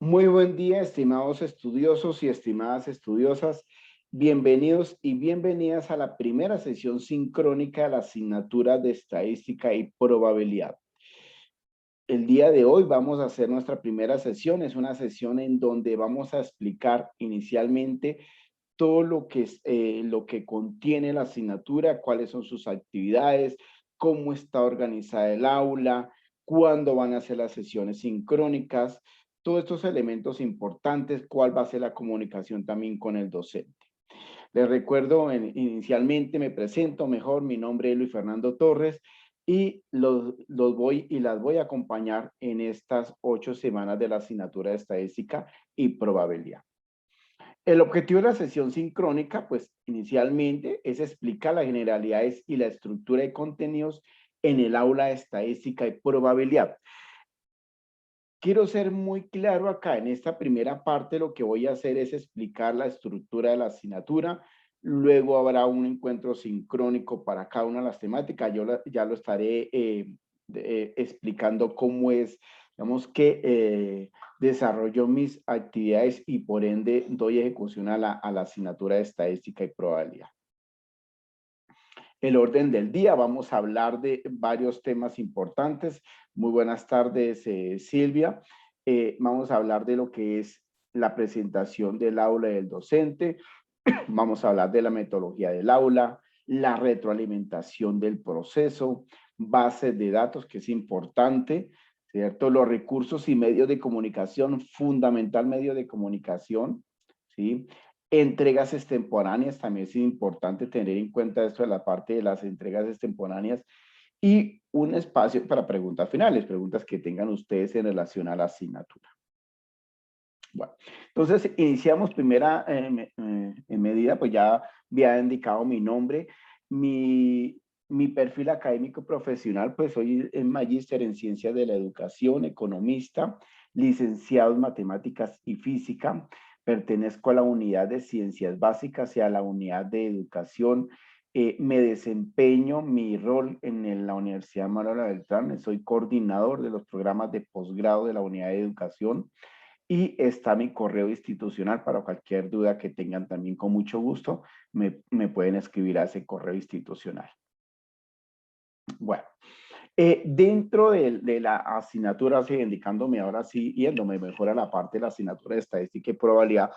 Muy buen día, estimados estudiosos y estimadas estudiosas. Bienvenidos y bienvenidas a la primera sesión sincrónica de la asignatura de Estadística y Probabilidad. El día de hoy vamos a hacer nuestra primera sesión. Es una sesión en donde vamos a explicar inicialmente todo lo que contiene la asignatura, cuáles son sus actividades, cómo está organizada el aula, cuándo van a ser las sesiones sincrónicas, todos estos elementos importantes, cuál va a ser la comunicación también con el docente. Les recuerdo, inicialmente me presento mejor, mi nombre es Luis Fernando Torres y las voy a acompañar en estas 8 semanas de la asignatura de Estadística y Probabilidad. El objetivo de la sesión sincrónica, pues inicialmente es explicar las generalidades y la estructura de contenidos en el aula de estadística y probabilidad. Quiero ser muy claro acá, en esta primera parte lo que voy a hacer es explicar la estructura de la asignatura, luego habrá un encuentro sincrónico para cada una de las temáticas, ya lo estaré explicando cómo es, digamos que desarrollo mis actividades y por ende doy ejecución a la asignatura de estadística y probabilidad. El orden del día, vamos a hablar de varios temas importantes. Muy buenas tardes, Silvia. Vamos a hablar de lo que es la presentación del aula y del docente. Vamos a hablar de la metodología del aula, la retroalimentación del proceso, bases de datos, que es importante, ¿cierto? Los recursos y medios de comunicación, fundamental medio de comunicación, ¿sí? Entregas extemporáneas, también es importante tener en cuenta esto de la parte de las entregas extemporáneas y un espacio para preguntas finales, preguntas que tengan ustedes en relación a la asignatura. Bueno, entonces iniciamos primera en medida, pues ya había indicado mi nombre, mi perfil académico profesional, pues soy magíster en ciencias de la educación, economista, licenciado en matemáticas y física, pertenezco a la unidad de ciencias básicas y a la unidad de educación. Me desempeño mi rol en la Universidad Manuela Beltrán, soy coordinador de los programas de posgrado de la unidad de educación. Y está mi correo institucional para cualquier duda que tengan también con mucho gusto, me pueden escribir a ese correo institucional. Bueno, dentro de la asignatura, así indicándome ahora sí, yéndome mejor a la parte de la asignatura de estadística y probabilidad,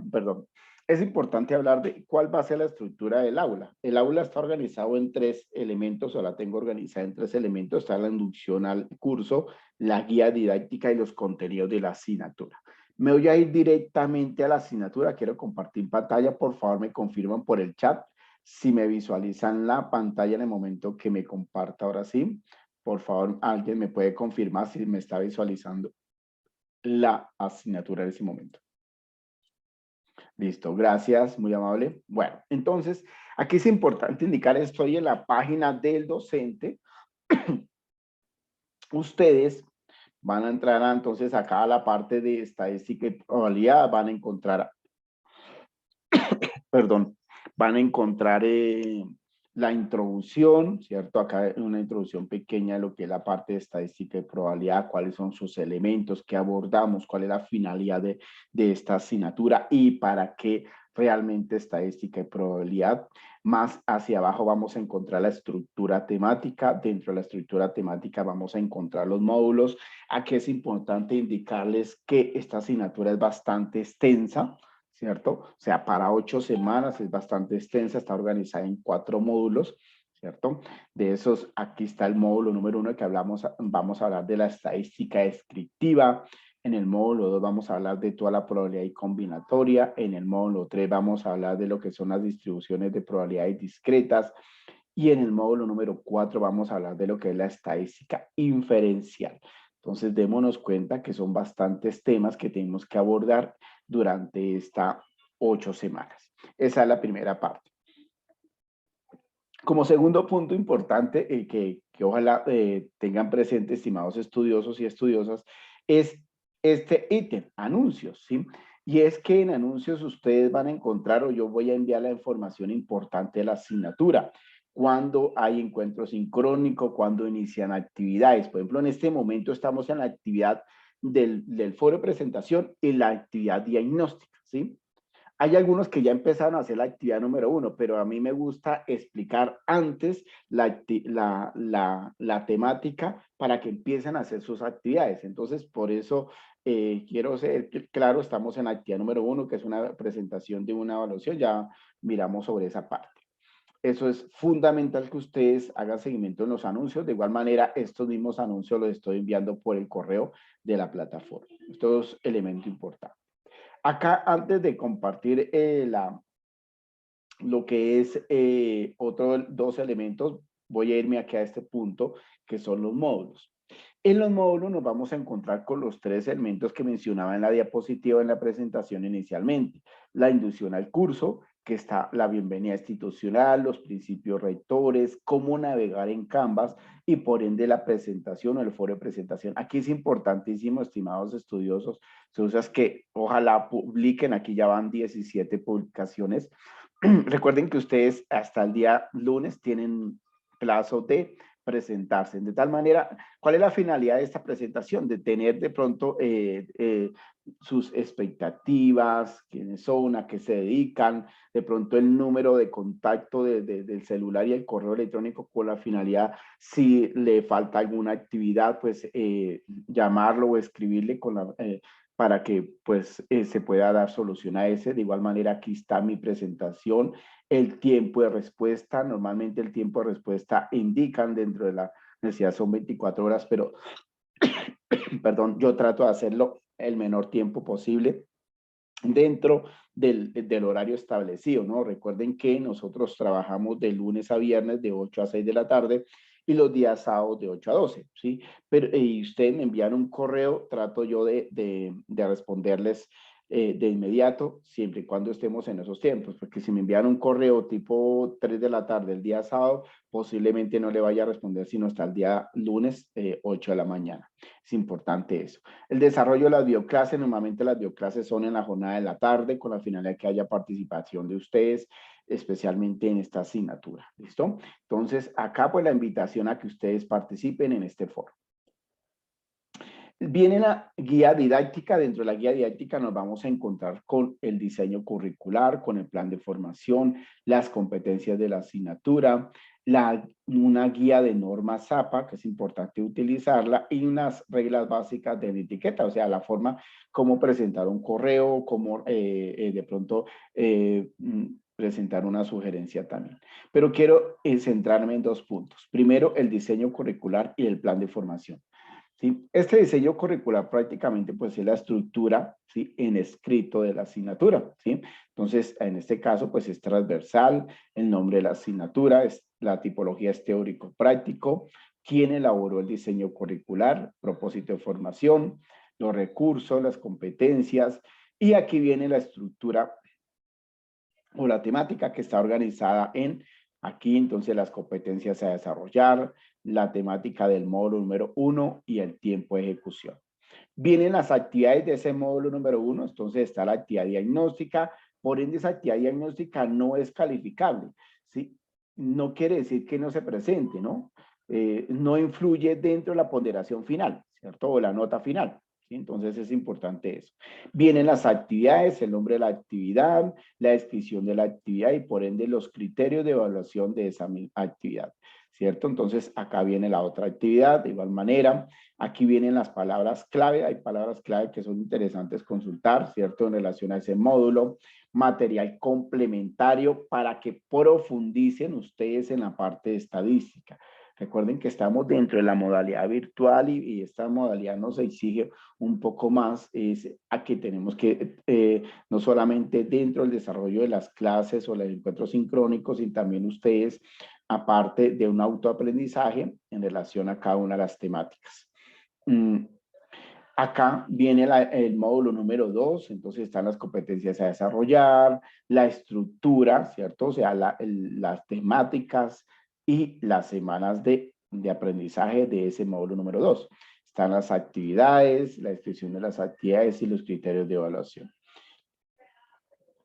perdón, es importante hablar de cuál va a ser la estructura del aula. El aula está organizado en 3 elementos, o la tengo organizada en 3 elementos. Está la inducción al curso, la guía didáctica y los contenidos de la asignatura. Me voy a ir directamente a la asignatura. Quiero compartir pantalla. Por favor, me confirman por el chat si me visualizan la pantalla en el momento que me comparta. Ahora sí, por favor, alguien me puede confirmar si me está visualizando la asignatura en ese momento. Listo, gracias, muy amable. Bueno, entonces, aquí es importante indicar, estoy en la página del docente. Ustedes van a entrar entonces acá a la parte de estadística y probabilidad, van a encontrar, perdón, van a encontrar la introducción, ¿cierto? Acá una introducción pequeña de lo que es la parte de estadística y probabilidad, cuáles son sus elementos que abordamos, cuál es la finalidad de esta asignatura y para qué realmente estadística y probabilidad. Más hacia abajo vamos a encontrar la estructura temática. Dentro de la estructura temática vamos a encontrar los módulos. Aquí es importante indicarles que esta asignatura es bastante extensa, ¿cierto? O sea, para 8 semanas es bastante extensa, está organizada en 4 módulos, ¿cierto? De esos, aquí está el módulo número 1 que vamos a hablar de la estadística descriptiva. En el módulo 2 vamos a hablar de toda la probabilidad y combinatoria. En el módulo 3 vamos a hablar de lo que son las distribuciones de probabilidades discretas. Y en el módulo número 4 vamos a hablar de lo que es la estadística inferencial. Entonces, démonos cuenta que son bastantes temas que tenemos que abordar durante estas 8 semanas. Esa es la primera parte. Como segundo punto importante que ojalá tengan presente, estimados estudiosos y estudiosas, es este ítem, anuncios, ¿sí? Y es que en anuncios ustedes van a encontrar o yo voy a enviar la información importante de la asignatura. Cuando hay encuentro sincrónico, cuando inician actividades. Por ejemplo, en este momento estamos en la actividad del foro de presentación y la actividad diagnóstica, ¿sí? Hay algunos que ya empezaron a hacer la actividad número 1, pero a mí me gusta explicar antes la temática para que empiecen a hacer sus actividades. Entonces, por eso quiero ser claro, estamos en la actividad número 1, que es una presentación de una evaluación, ya miramos sobre esa parte. Eso es fundamental que ustedes hagan seguimiento en los anuncios. De igual manera, estos mismos anuncios los estoy enviando por el correo de la plataforma. Esto es elemento importante. Acá, antes de compartir lo que es otros dos elementos, voy a irme aquí a este punto, que son los módulos. En los módulos nos vamos a encontrar con los tres elementos que mencionaba en la diapositiva en la presentación inicialmente. La inducción al curso, que está la bienvenida institucional, los principios rectores, cómo navegar en Canvas y por ende la presentación o el foro de presentación. Aquí es importantísimo, estimados estudiosos, que ojalá publiquen, aquí ya van 17 publicaciones. Recuerden que ustedes hasta el día lunes tienen plazo de presentarse. De tal manera, ¿cuál es la finalidad de esta presentación? De tener de pronto sus expectativas, quiénes son, a qué se dedican, de pronto el número de contacto del celular y el correo electrónico con la finalidad, si le falta alguna actividad, pues llamarlo o escribirle con para que pues se pueda dar solución a ese. De igual manera, aquí está mi presentación. El tiempo de respuesta, normalmente el tiempo de respuesta indican dentro de la necesidad son 24 horas, pero perdón, yo trato de hacerlo el menor tiempo posible dentro del horario establecido, ¿no? Recuerden que nosotros trabajamos de lunes a viernes de 8 a 6 de la tarde y los días sábados de 8 a 12, ¿sí? Pero y ustedes me envían un correo, trato yo de responderles de inmediato, siempre y cuando estemos en esos tiempos, porque si me envían un correo tipo 3 de la tarde el día sábado, posiblemente no le vaya a responder sino hasta el día lunes 8 de la mañana. Es importante eso. El desarrollo de las bioclases, normalmente las bioclases son en la jornada de la tarde con la finalidad de que haya participación de ustedes, especialmente en esta asignatura, ¿listo? Entonces, acá pues la invitación a que ustedes participen en este foro. Viene la guía didáctica. Dentro de la guía didáctica nos vamos a encontrar con el diseño curricular, con el plan de formación, las competencias de la asignatura, una guía de normas ZAPA, que es importante utilizarla, y unas reglas básicas de etiqueta, o sea, la forma como presentar un correo, cómo de pronto presentar una sugerencia también. Pero quiero centrarme en dos puntos. Primero, el diseño curricular y el plan de formación. ¿Sí? Este diseño curricular prácticamente pues es la estructura, ¿sí?, en escrito de la asignatura, ¿sí? Entonces, en este caso pues es transversal, el nombre de la asignatura, la tipología es teórico-práctico, quién elaboró el diseño curricular, propósito de formación, los recursos, las competencias, y aquí viene la estructura o la temática que está organizada en aquí, entonces las competencias a desarrollar, la temática del módulo número 1 y el tiempo de ejecución. Vienen las actividades de ese módulo número 1, entonces está la actividad diagnóstica, por ende esa actividad diagnóstica no es calificable, ¿sí? No quiere decir que no se presente, ¿no? No influye dentro de la ponderación final, ¿cierto? O la nota final. ¿Sí? Entonces es importante eso. Vienen las actividades, el nombre de la actividad, la descripción de la actividad y por ende los criterios de evaluación de esa actividad, ¿cierto? Entonces acá viene la otra actividad, de igual manera, aquí vienen las palabras clave, hay palabras clave que son interesantes consultar, ¿cierto? En relación a ese módulo, material complementario para que profundicen ustedes en la parte de estadística. Recuerden que estamos dentro de la modalidad virtual y esta modalidad nos exige un poco más, es a que tenemos que, no solamente dentro del desarrollo de las clases o los encuentros sincrónicos, sino también ustedes, aparte de un autoaprendizaje en relación a cada una de las temáticas. Acá viene el módulo número 2, entonces están las competencias a desarrollar, la estructura, ¿cierto? O sea, las temáticas y las semanas de aprendizaje de ese módulo número 2. Están las actividades, la descripción de las actividades y los criterios de evaluación.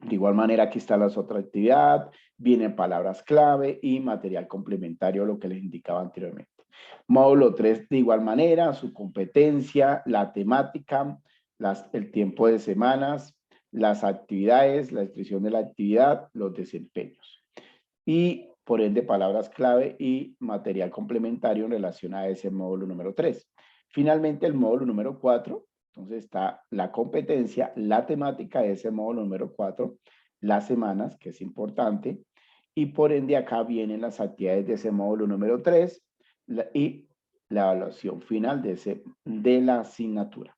De igual manera, aquí está las otras actividades, vienen palabras clave y material complementario, lo que les indicaba anteriormente. Módulo 3 de igual manera, su competencia, la temática, el tiempo de semanas, las actividades, la descripción de la actividad, los desempeños. Y por ende palabras clave y material complementario en relación a ese módulo número 3. Finalmente el módulo número 4, entonces está la competencia, la temática de ese módulo número 4, las semanas, que es importante, y por ende acá vienen las actividades de ese módulo número 3 y la evaluación final de la asignatura.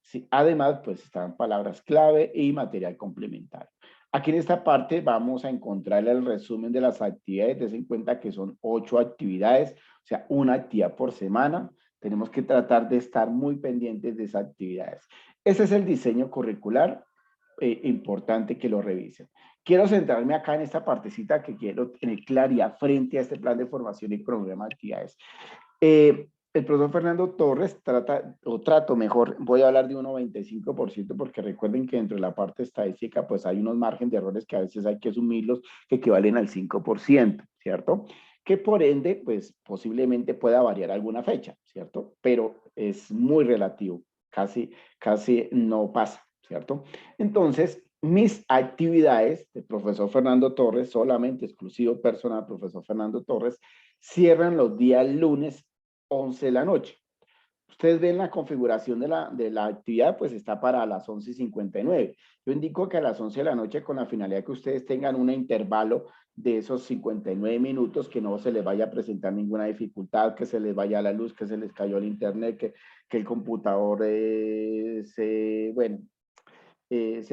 Sí, además, pues están palabras clave y material complementario. Aquí en esta parte vamos a encontrar el resumen de las actividades. Des en cuenta que son 8 actividades, o sea, una actividad por semana. Tenemos que tratar de estar muy pendientes de esas actividades. Ese es el diseño curricular, importante que lo revisen. Quiero centrarme acá en esta partecita que quiero tener claridad frente a este plan de formación y programa de actividades. El profesor Fernando Torres trato mejor, voy a hablar de un 95% porque recuerden que dentro de la parte estadística pues hay unos márgenes de errores que a veces hay que asumirlos que equivalen al 5%, ¿cierto? Que por ende pues posiblemente pueda variar alguna fecha, ¿cierto? Pero es muy relativo, casi no pasa, ¿cierto? Entonces, mis actividades del profesor Fernando Torres, solamente exclusivo personal profesor Fernando Torres, cierran los días lunes 11 de la noche. Ustedes ven la configuración de la actividad, pues está para las 11:59. Yo indico que a las 11 de la noche con la finalidad que ustedes tengan un intervalo de esos 59 minutos, que no se les vaya a presentar ninguna dificultad, que se les vaya la luz, que se les cayó el internet, que el computador se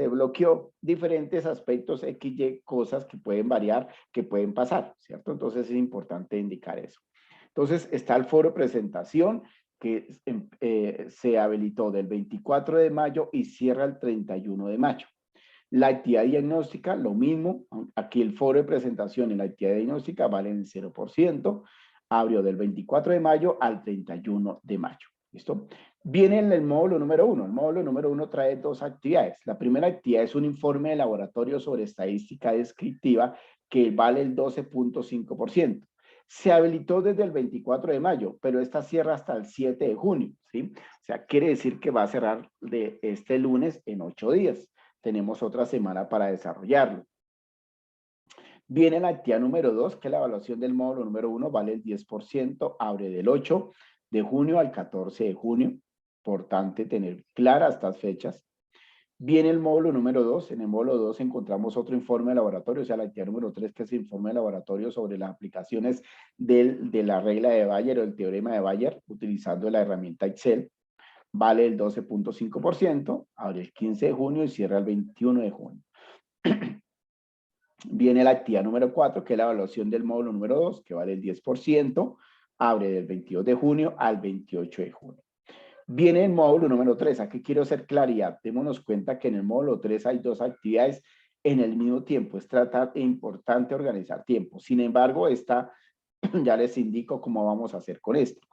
bloqueó, diferentes aspectos, XY, cosas que pueden variar, que pueden pasar, ¿cierto? Entonces es importante indicar eso. Entonces está el foro de presentación que se habilitó del 24 de mayo y cierra el 31 de mayo. La actividad diagnóstica, lo mismo. Aquí el foro de presentación y la actividad diagnóstica valen 0%. Abrió del 24 de mayo al 31 de mayo. ¿Listo? Viene en el módulo número 1. El módulo número 1 trae 2 actividades. La primera actividad es un informe de laboratorio sobre estadística descriptiva que vale el 12.5%. Se habilitó desde el 24 de mayo, pero esta cierra hasta el 7 de junio, ¿sí? O sea, quiere decir que va a cerrar de este lunes en 8 días. Tenemos otra semana para desarrollarlo. Viene la actividad número 2, que es la evaluación del módulo número 1, vale el 10%, abre del 8 de junio al 14 de junio. Importante tener claras estas fechas. Viene el módulo número 2. En el módulo 2 encontramos otro informe de laboratorio, o sea, la actividad número 3, que es el informe de laboratorio sobre las aplicaciones de la regla de Bayer o el teorema de Bayer, utilizando la herramienta Excel. Vale el 12.5%, abre el 15 de junio y cierra el 21 de junio. Viene la actividad número 4, que es la evaluación del módulo número 2, que vale el 10%, abre del 22 de junio al 28 de junio. Viene el módulo número 3, aquí quiero hacer claridad. Démonos cuenta que en el módulo 3 hay 2 actividades en el mismo tiempo. Es importante organizar tiempo. Sin embargo, esta ya les indico cómo vamos a hacer con esto.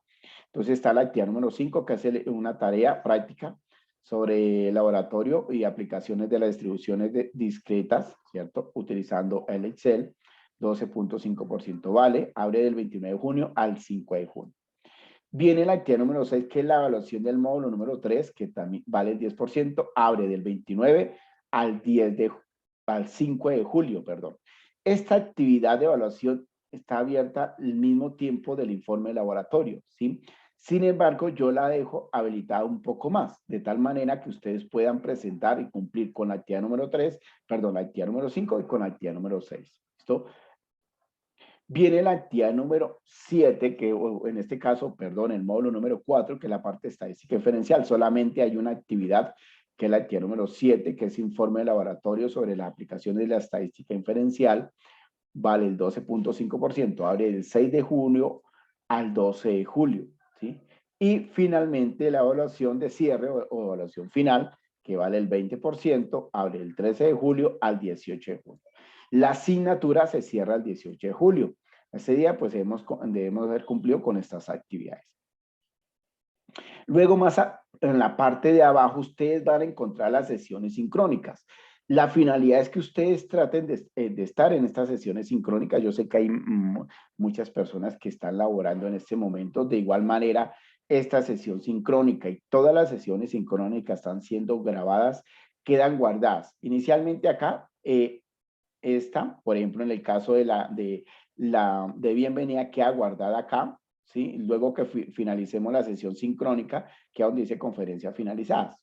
Entonces está la actividad número 5, que es una tarea práctica sobre laboratorio y aplicaciones de las distribuciones discretas, ¿cierto? Utilizando el Excel, 12.5% vale, abre del 29 de junio al 5 de junio. Viene la actividad número 6, que es la evaluación del módulo número 3, que también vale el 10%, abre del 29 al 5 de julio, perdón. Esta actividad de evaluación está abierta al mismo tiempo del informe de laboratorio, ¿sí? Sin embargo, yo la dejo habilitada un poco más, de tal manera que ustedes puedan presentar y cumplir con la actividad número 3, perdón, la actividad número 5 y con la actividad número 6. ¿Listo? Viene la actividad número 7, que en este caso, perdón, el módulo número 4, que es la parte estadística diferencial. Solamente hay una actividad, que es la actividad número 7, que es informe de laboratorio sobre las aplicaciones de la estadística inferencial. Vale el 12.5%, abre del 6 de junio al 12 de julio, ¿sí? Y finalmente la evaluación de cierre o evaluación final, que vale el 20%, abre el 13 de julio al 18 de julio. La asignatura se cierra el 18 de julio. Ese día, pues, debemos haber cumplido con estas actividades. Luego, en la parte de abajo, ustedes van a encontrar las sesiones sincrónicas. La finalidad es que ustedes traten de estar en estas sesiones sincrónicas. Yo sé que hay muchas personas que están laborando en este momento. De igual manera, esta sesión sincrónica y todas las sesiones sincrónicas están siendo grabadas, quedan guardadas. Inicialmente acá, esta, por ejemplo, en el caso de bienvenida, queda guardada acá, ¿sí? Luego que finalicemos la sesión sincrónica, queda donde dice conferencia finalizadas.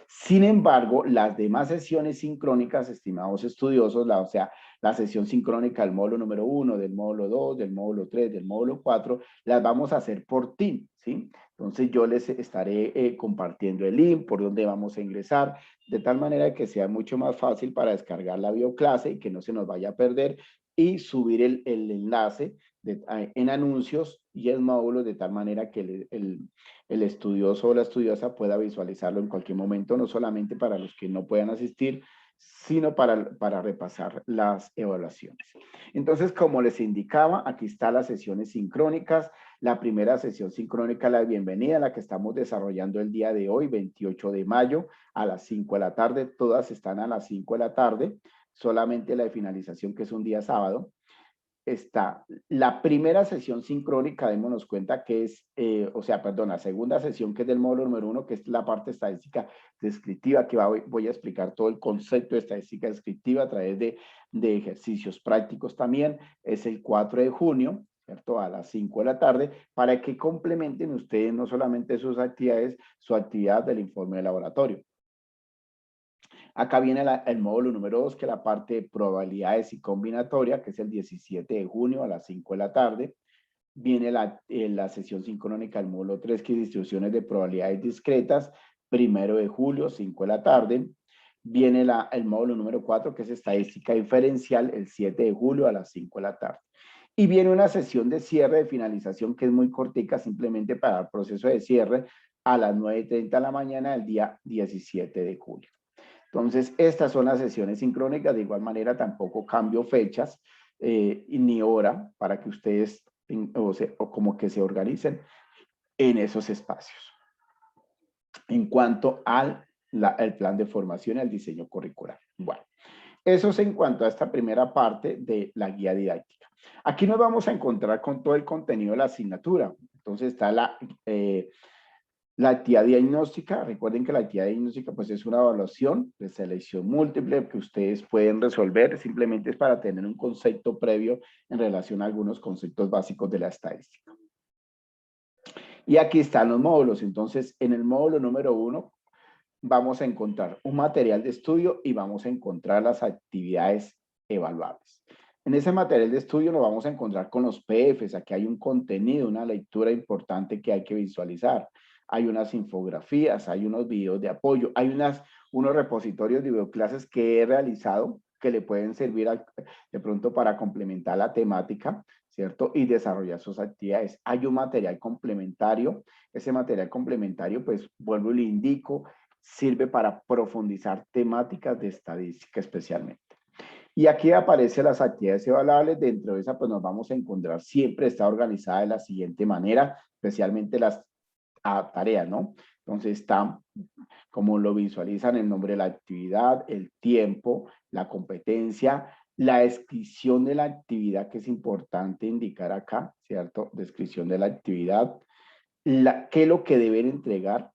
Sin embargo, las demás sesiones sincrónicas, estimados estudiosos, o sea, la sesión sincrónica del módulo número 1, del módulo 2, del módulo 3, del módulo 4, las vamos a hacer por Team, ¿sí? Entonces yo les estaré compartiendo el link por donde vamos a ingresar, de tal manera que sea mucho más fácil para descargar la bioclase y que no se nos vaya a perder, y subir el enlace en anuncios y el módulo, de tal manera que el estudioso o la estudiosa pueda visualizarlo en cualquier momento, no solamente para los que no puedan asistir, sino para repasar las evaluaciones. Entonces, como les indicaba, aquí están las sesiones sincrónicas. La primera sesión sincrónica, la de bienvenida, la que estamos desarrollando el día de hoy, 28 de mayo, a las 5 de la tarde. Todas están a las 5 de la tarde, solamente la de finalización, que es un día sábado. Está la primera sesión sincrónica, démonos cuenta que es, la segunda sesión, que es del módulo número 1, que es la parte estadística descriptiva, que voy a explicar todo el concepto de estadística descriptiva a través de ejercicios prácticos también. Es el 4 de junio, ¿cierto? A las 5 de la tarde, para que complementen ustedes no solamente sus actividades, su actividad del informe de laboratorio. Acá viene el módulo número 2, que es la parte de probabilidades y combinatoria, que es el 17 de junio a las 5 de la tarde. Viene la sesión sincrónica del módulo 3, que es distribuciones de probabilidades discretas, 1 de julio, 5 de la tarde. Viene el módulo número 4, que es estadística diferencial, el 7 de julio a las 5 de la tarde. Y viene una sesión de cierre, de finalización, que es muy cortica, simplemente para el proceso de cierre, a las 9:30 de la mañana del día 17 de julio. Entonces, estas son las sesiones sincrónicas. De igual manera, tampoco cambio fechas ni hora para que ustedes o como que se organicen en esos espacios. En cuanto al el plan de formación y al diseño curricular. Bueno, eso es en cuanto a esta primera parte de la guía didáctica. Aquí nos vamos a encontrar con todo el contenido de la asignatura. Entonces está la actividad diagnóstica. Recuerden que la actividad diagnóstica pues es una evaluación de selección múltiple que ustedes pueden resolver, simplemente es para tener un concepto previo en relación a algunos conceptos básicos de la estadística. Y aquí están los módulos. Entonces, en el módulo número 1 vamos a encontrar un material de estudio y vamos a encontrar las actividades evaluables. En ese material de estudio nos vamos a encontrar con los PFs. Aquí hay un contenido, una lectura importante que hay que visualizar. Hay unas infografías, hay unos videos de apoyo, hay unos repositorios de videoclases que he realizado que le pueden servir de pronto para complementar la temática, ¿cierto? Y desarrollar sus actividades. Hay un material complementario. Ese material complementario, pues vuelvo y le indico, sirve para profundizar temáticas de estadística especialmente. Y aquí aparecen las actividades evaluables. Dentro de esa, pues nos vamos a encontrar, siempre está organizada de la siguiente manera, especialmente las tareas, ¿no? Entonces está, como lo visualizan, el nombre de la actividad, el tiempo, la competencia, la descripción de la actividad, que es importante indicar acá, ¿cierto? Descripción de la actividad, qué es lo que deben entregar,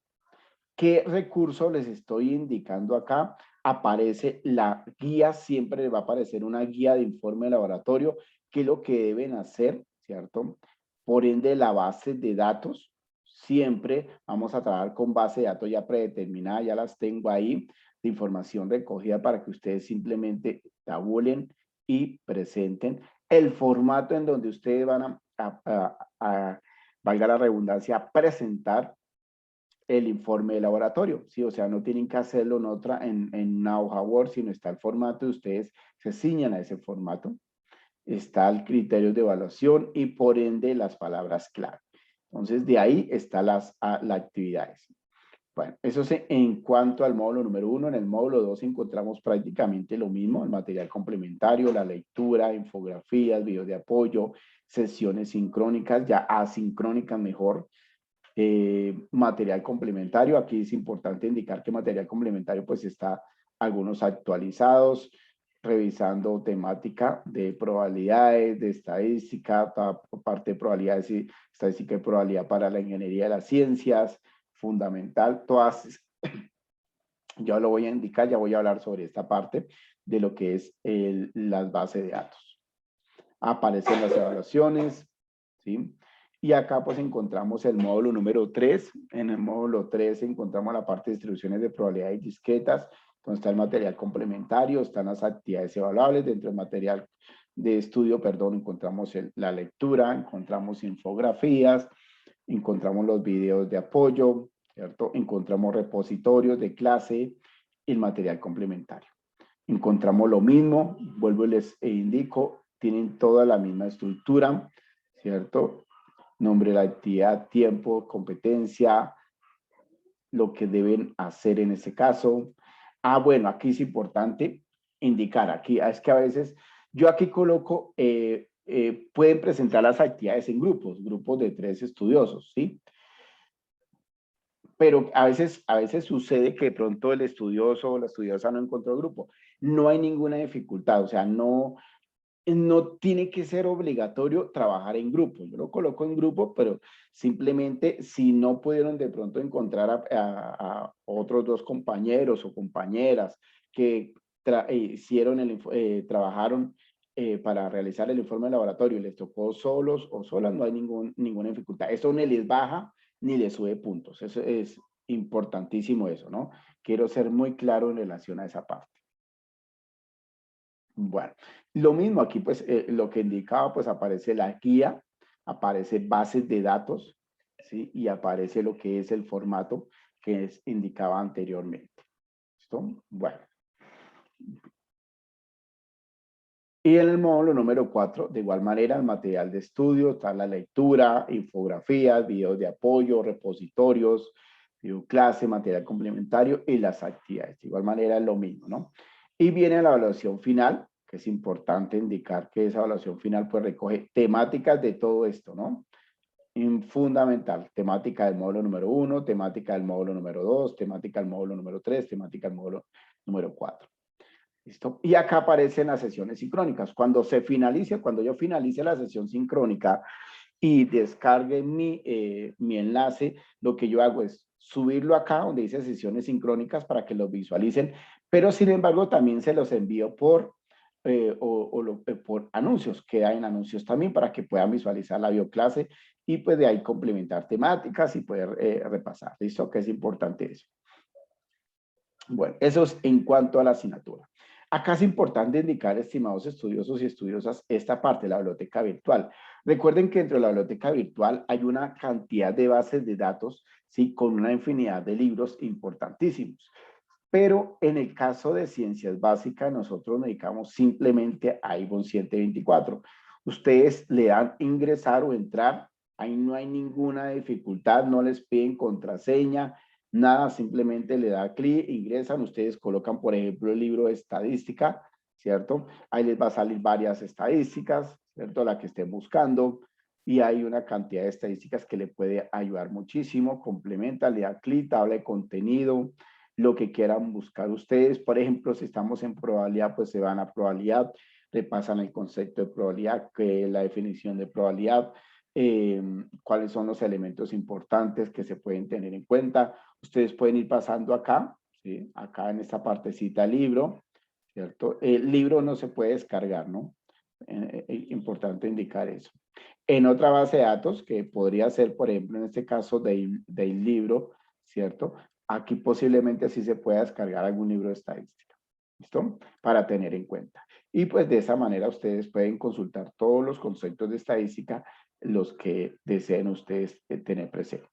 qué recurso les estoy indicando acá. Aparece la guía, siempre va a aparecer una guía de informe de laboratorio, qué es lo que deben hacer, ¿cierto? Por ende, la base de datos, siempre vamos a trabajar con base de datos ya predeterminada, ya las tengo ahí, de información recogida para que ustedes simplemente tabulen y presenten el formato en donde ustedes van valga la redundancia, presentar el informe de laboratorio, ¿sí? O sea, no tienen que hacerlo en una hoja Word, sino está el formato y ustedes se ciñan a ese formato. Está el criterio de evaluación y por ende las palabras clave. Entonces, de ahí están las actividades. Bueno, eso es en cuanto al módulo número 1. En el módulo 2 encontramos prácticamente lo mismo, el material complementario, la lectura, infografías, videos de apoyo, sesiones sincrónicas, ya asincrónicas mejor, material complementario. Aquí es importante indicar que material complementario pues está algunos actualizados, revisando temática de probabilidades, de estadística, parte de probabilidades y estadística y probabilidad para la ingeniería de las ciencias, fundamental, todas, ya lo voy a indicar, ya voy a hablar sobre esta parte de lo que es las bases de datos. Aparecen las evaluaciones, ¿sí? Y acá pues encontramos el módulo número 3. En el módulo 3 encontramos la parte de distribuciones de probabilidades y disquetas, donde está el material complementario, están las actividades evaluables. Dentro del material de estudio, perdón, encontramos la lectura, encontramos infografías, encontramos los videos de apoyo, ¿cierto? Encontramos repositorios de clase y el material complementario. Encontramos lo mismo, vuelvo y les indico, tienen toda la misma estructura, ¿cierto? Nombre de la actividad, tiempo, competencia, lo que deben hacer en este caso. Bueno, aquí es importante indicar, aquí es que a veces yo aquí coloco, pueden presentar las actividades en grupos de 3 estudiosos, ¿sí? Pero a veces sucede que de pronto el estudioso o la estudiosa no encontró grupo. No hay ninguna dificultad, o sea, no tiene que ser obligatorio trabajar en grupo. Yo lo coloco en grupo, pero simplemente si no pudieron de pronto encontrar a otros 2 compañeros o compañeras que trabajaron para realizar el informe de laboratorio y les tocó solos o solas, no hay ninguna dificultad. Esto ni les baja ni les sube puntos. Eso es importantísimo eso, ¿no? Quiero ser muy claro en relación a esa parte. Bueno, lo mismo aquí, pues, lo que indicaba, pues aparece la guía, aparece bases de datos, ¿sí? Y aparece lo que es el formato que indicaba anteriormente. ¿Listo? Bueno. Y en el módulo número 4, de igual manera, el material de estudio, está la lectura, infografías, videos de apoyo, repositorios, clase, material complementario y las actividades. De igual manera, es lo mismo, ¿no? Y viene la evaluación final, que es importante indicar que esa evaluación final pues recoge temáticas de todo esto, ¿no? Fundamental, temática del módulo número 1, temática del módulo número 2, temática del módulo número 3, temática del módulo número 4. ¿Listo? Y acá aparecen las sesiones sincrónicas. Cuando yo finalice la sesión sincrónica y descargue mi enlace, lo que yo hago es subirlo acá donde dice sesiones sincrónicas para que los visualicen, pero sin embargo también se los envío por anuncios, queda en anuncios también para que puedan visualizar la bioclase y pues de ahí complementar temáticas y poder repasar. ¿Listo? Que es importante eso. Bueno, eso es en cuanto a la asignatura. Acá es importante indicar, estimados estudiosos y estudiosas, esta parte de la biblioteca virtual. Recuerden que dentro de la biblioteca virtual hay una cantidad de bases de datos, ¿sí? Con una infinidad de libros importantísimos. Pero en el caso de ciencias básicas, nosotros nos dedicamos simplemente a IBON 124. Ustedes le dan ingresar o entrar, ahí no hay ninguna dificultad, no les piden contraseña, nada, simplemente le da clic, ingresan, ustedes colocan, por ejemplo, el libro de estadística, ¿cierto? Ahí les va a salir varias estadísticas, ¿cierto? La que estén buscando, y hay una cantidad de estadísticas que le puede ayudar muchísimo, complementa, le da clic, tabla de contenido, lo que quieran buscar ustedes. Por ejemplo, si estamos en probabilidad, pues se van a probabilidad, repasan el concepto de probabilidad, que es la definición de probabilidad, cuáles son los elementos importantes que se pueden tener en cuenta. Ustedes pueden ir pasando acá, ¿sí? Acá en esta partecita libro, ¿cierto? El libro no se puede descargar, ¿no? Importante indicar eso. En otra base de datos, que podría ser, por ejemplo, en este caso del libro, ¿cierto? Aquí posiblemente sí se pueda descargar algún libro de estadística, ¿listo? Para tener en cuenta. Y pues de esa manera ustedes pueden consultar todos los conceptos de estadística, los que deseen ustedes tener presente.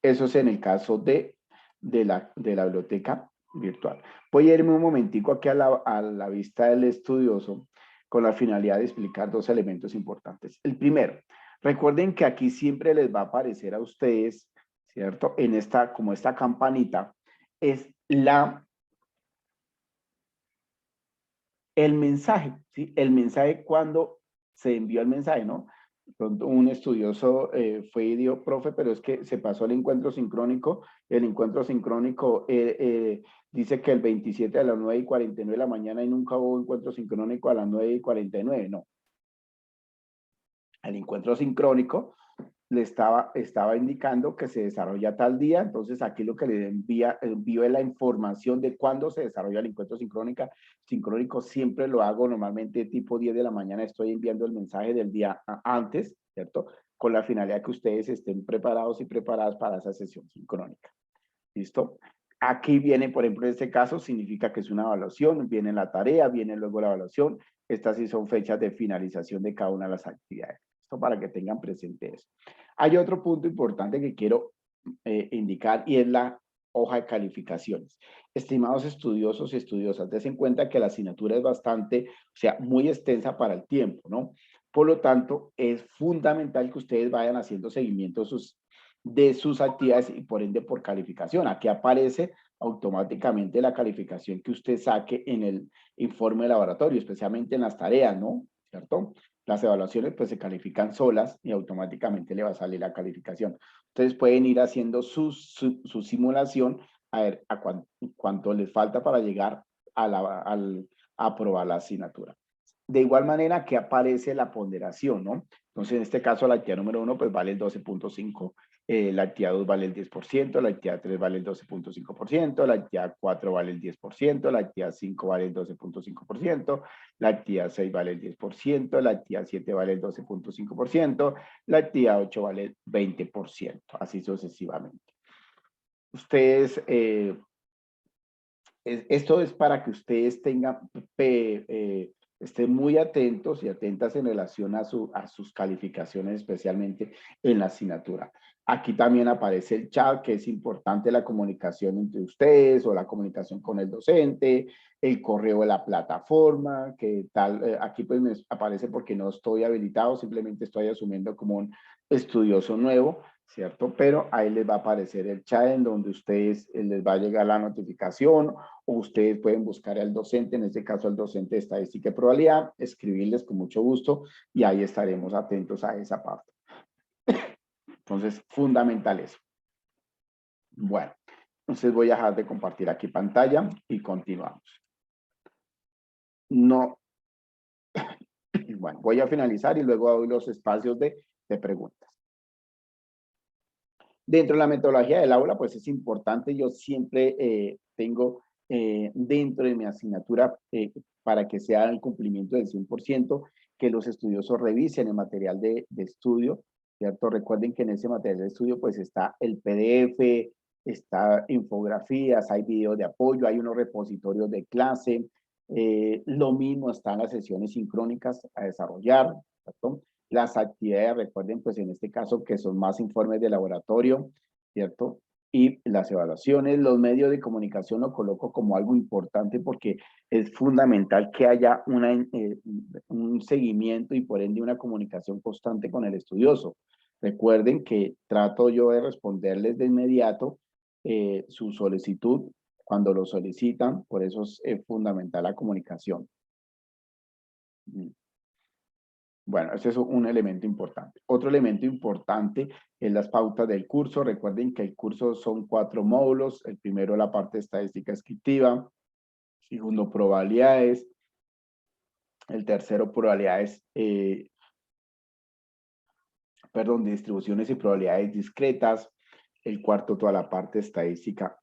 Eso es en el caso de la biblioteca virtual. Voy a irme un momentico aquí a la vista del estudioso con la finalidad de explicar 2 elementos importantes. El primero, recuerden que aquí siempre les va a aparecer a ustedes, ¿cierto? En como esta campanita, es el mensaje, ¿sí? El mensaje cuando se envió el mensaje, ¿no? Pronto un estudioso fue y dio, profe, pero es que se pasó el encuentro sincrónico dice que el 27 a las 9:49 de la mañana y nunca hubo encuentro sincrónico a las 9:49, no. El encuentro sincrónico le estaba indicando que se desarrolla tal día, entonces aquí lo que le envío es la información de cuándo se desarrolla el encuentro sincrónico, siempre lo hago normalmente tipo 10 de la mañana, estoy enviando el mensaje del día antes, ¿cierto? Con la finalidad de que ustedes estén preparados y preparadas para esa sesión sincrónica. ¿Listo? Aquí viene, por ejemplo, en este caso, significa que es una evaluación, viene la tarea, viene luego la evaluación. Estas sí son fechas de finalización de cada una de las actividades. Esto para que tengan presente eso. Hay otro punto importante que quiero indicar y es la hoja de calificaciones. Estimados estudiosos y estudiosas, des en cuenta que la asignatura es bastante, o sea, muy extensa para el tiempo, ¿no? Por lo tanto, es fundamental que ustedes vayan haciendo seguimiento de sus actividades y por ende por calificación. Aquí aparece automáticamente la calificación que usted saque en el informe de laboratorio, especialmente en las tareas, ¿no? ¿Cierto? Las evaluaciones pues se califican solas y automáticamente le va a salir la calificación. Ustedes pueden ir haciendo su simulación a ver cuánto les falta para llegar a aprobar la asignatura. De igual manera que aparece la ponderación, ¿no? Entonces, en este caso, la actividad número 1 pues vale el 12.5, la actividad 2 vale el 10%, la actividad 3 vale el 12.5%, la actividad 4 vale el 10%, la actividad 5 vale el 12.5%, la actividad 6 vale el 10%, la actividad 7 vale el 12.5%, la actividad 8 vale el 20%, así sucesivamente. Ustedes, esto es para que ustedes tengan, estén muy atentos y atentas en relación a sus calificaciones, especialmente en la asignatura. Aquí también aparece el chat, que es importante la comunicación entre ustedes o la comunicación con el docente, el correo de la plataforma, que tal, aquí pues me aparece porque no estoy habilitado, simplemente estoy asumiendo como un estudioso nuevo, ¿cierto? Pero ahí les va a aparecer el chat en donde ustedes les va a llegar la notificación o ustedes pueden buscar al docente, en este caso al docente de estadística y probabilidad, escribirles con mucho gusto y ahí estaremos atentos a esa parte. Entonces, fundamental eso. Bueno, entonces voy a dejar de compartir aquí pantalla y continuamos. No, bueno, voy a finalizar y luego doy los espacios de preguntas. Dentro de la metodología del aula, pues es importante, yo siempre tengo dentro de mi asignatura, para que sea el cumplimiento del 100%, que los estudiosos revisen el material de estudio, ¿cierto? Recuerden que en ese material de estudio pues está el PDF, está infografías, hay videos de apoyo, hay unos repositorios de clase, lo mismo están las sesiones sincrónicas a desarrollar, ¿cierto? Las actividades, recuerden, pues en este caso que son más informes de laboratorio, ¿cierto? Y las evaluaciones, los medios de comunicación lo coloco como algo importante porque es fundamental que haya un seguimiento y por ende una comunicación constante con el estudioso. Recuerden que trato yo de responderles de inmediato su solicitud cuando lo solicitan, por eso es fundamental la comunicación. Bueno, ese es un elemento importante. Otro elemento importante es las pautas del curso. Recuerden que el curso son 4 módulos. El primero, la parte de estadística descriptiva. Segundo, probabilidades. El tercero, probabilidades, distribuciones y probabilidades discretas. El cuarto, toda la parte estadística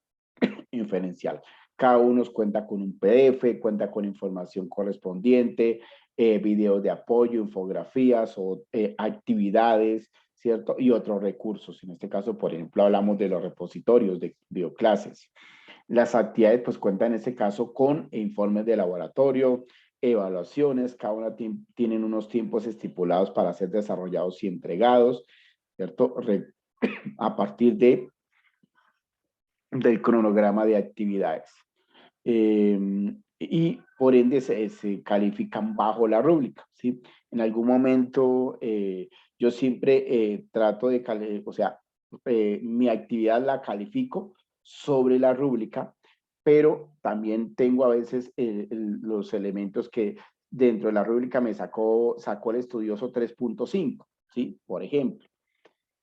inferencial. Cada uno cuenta con un PDF, cuenta con información correspondiente, videos de apoyo, infografías o actividades, ¿cierto? Y otros recursos. En este caso, por ejemplo, hablamos de los repositorios de bioclases. Las actividades, pues, cuentan en este caso con informes de laboratorio, evaluaciones, cada una tienen unos tiempos estipulados para ser desarrollados y entregados, ¿cierto? A partir del cronograma de actividades. Y por ende se califican bajo la rúbrica, ¿sí? En algún momento yo siempre trato de, o sea, mi actividad la califico sobre la rúbrica, pero también tengo a veces los elementos que dentro de la rúbrica me sacó el estudioso 3.5, ¿sí? Por ejemplo.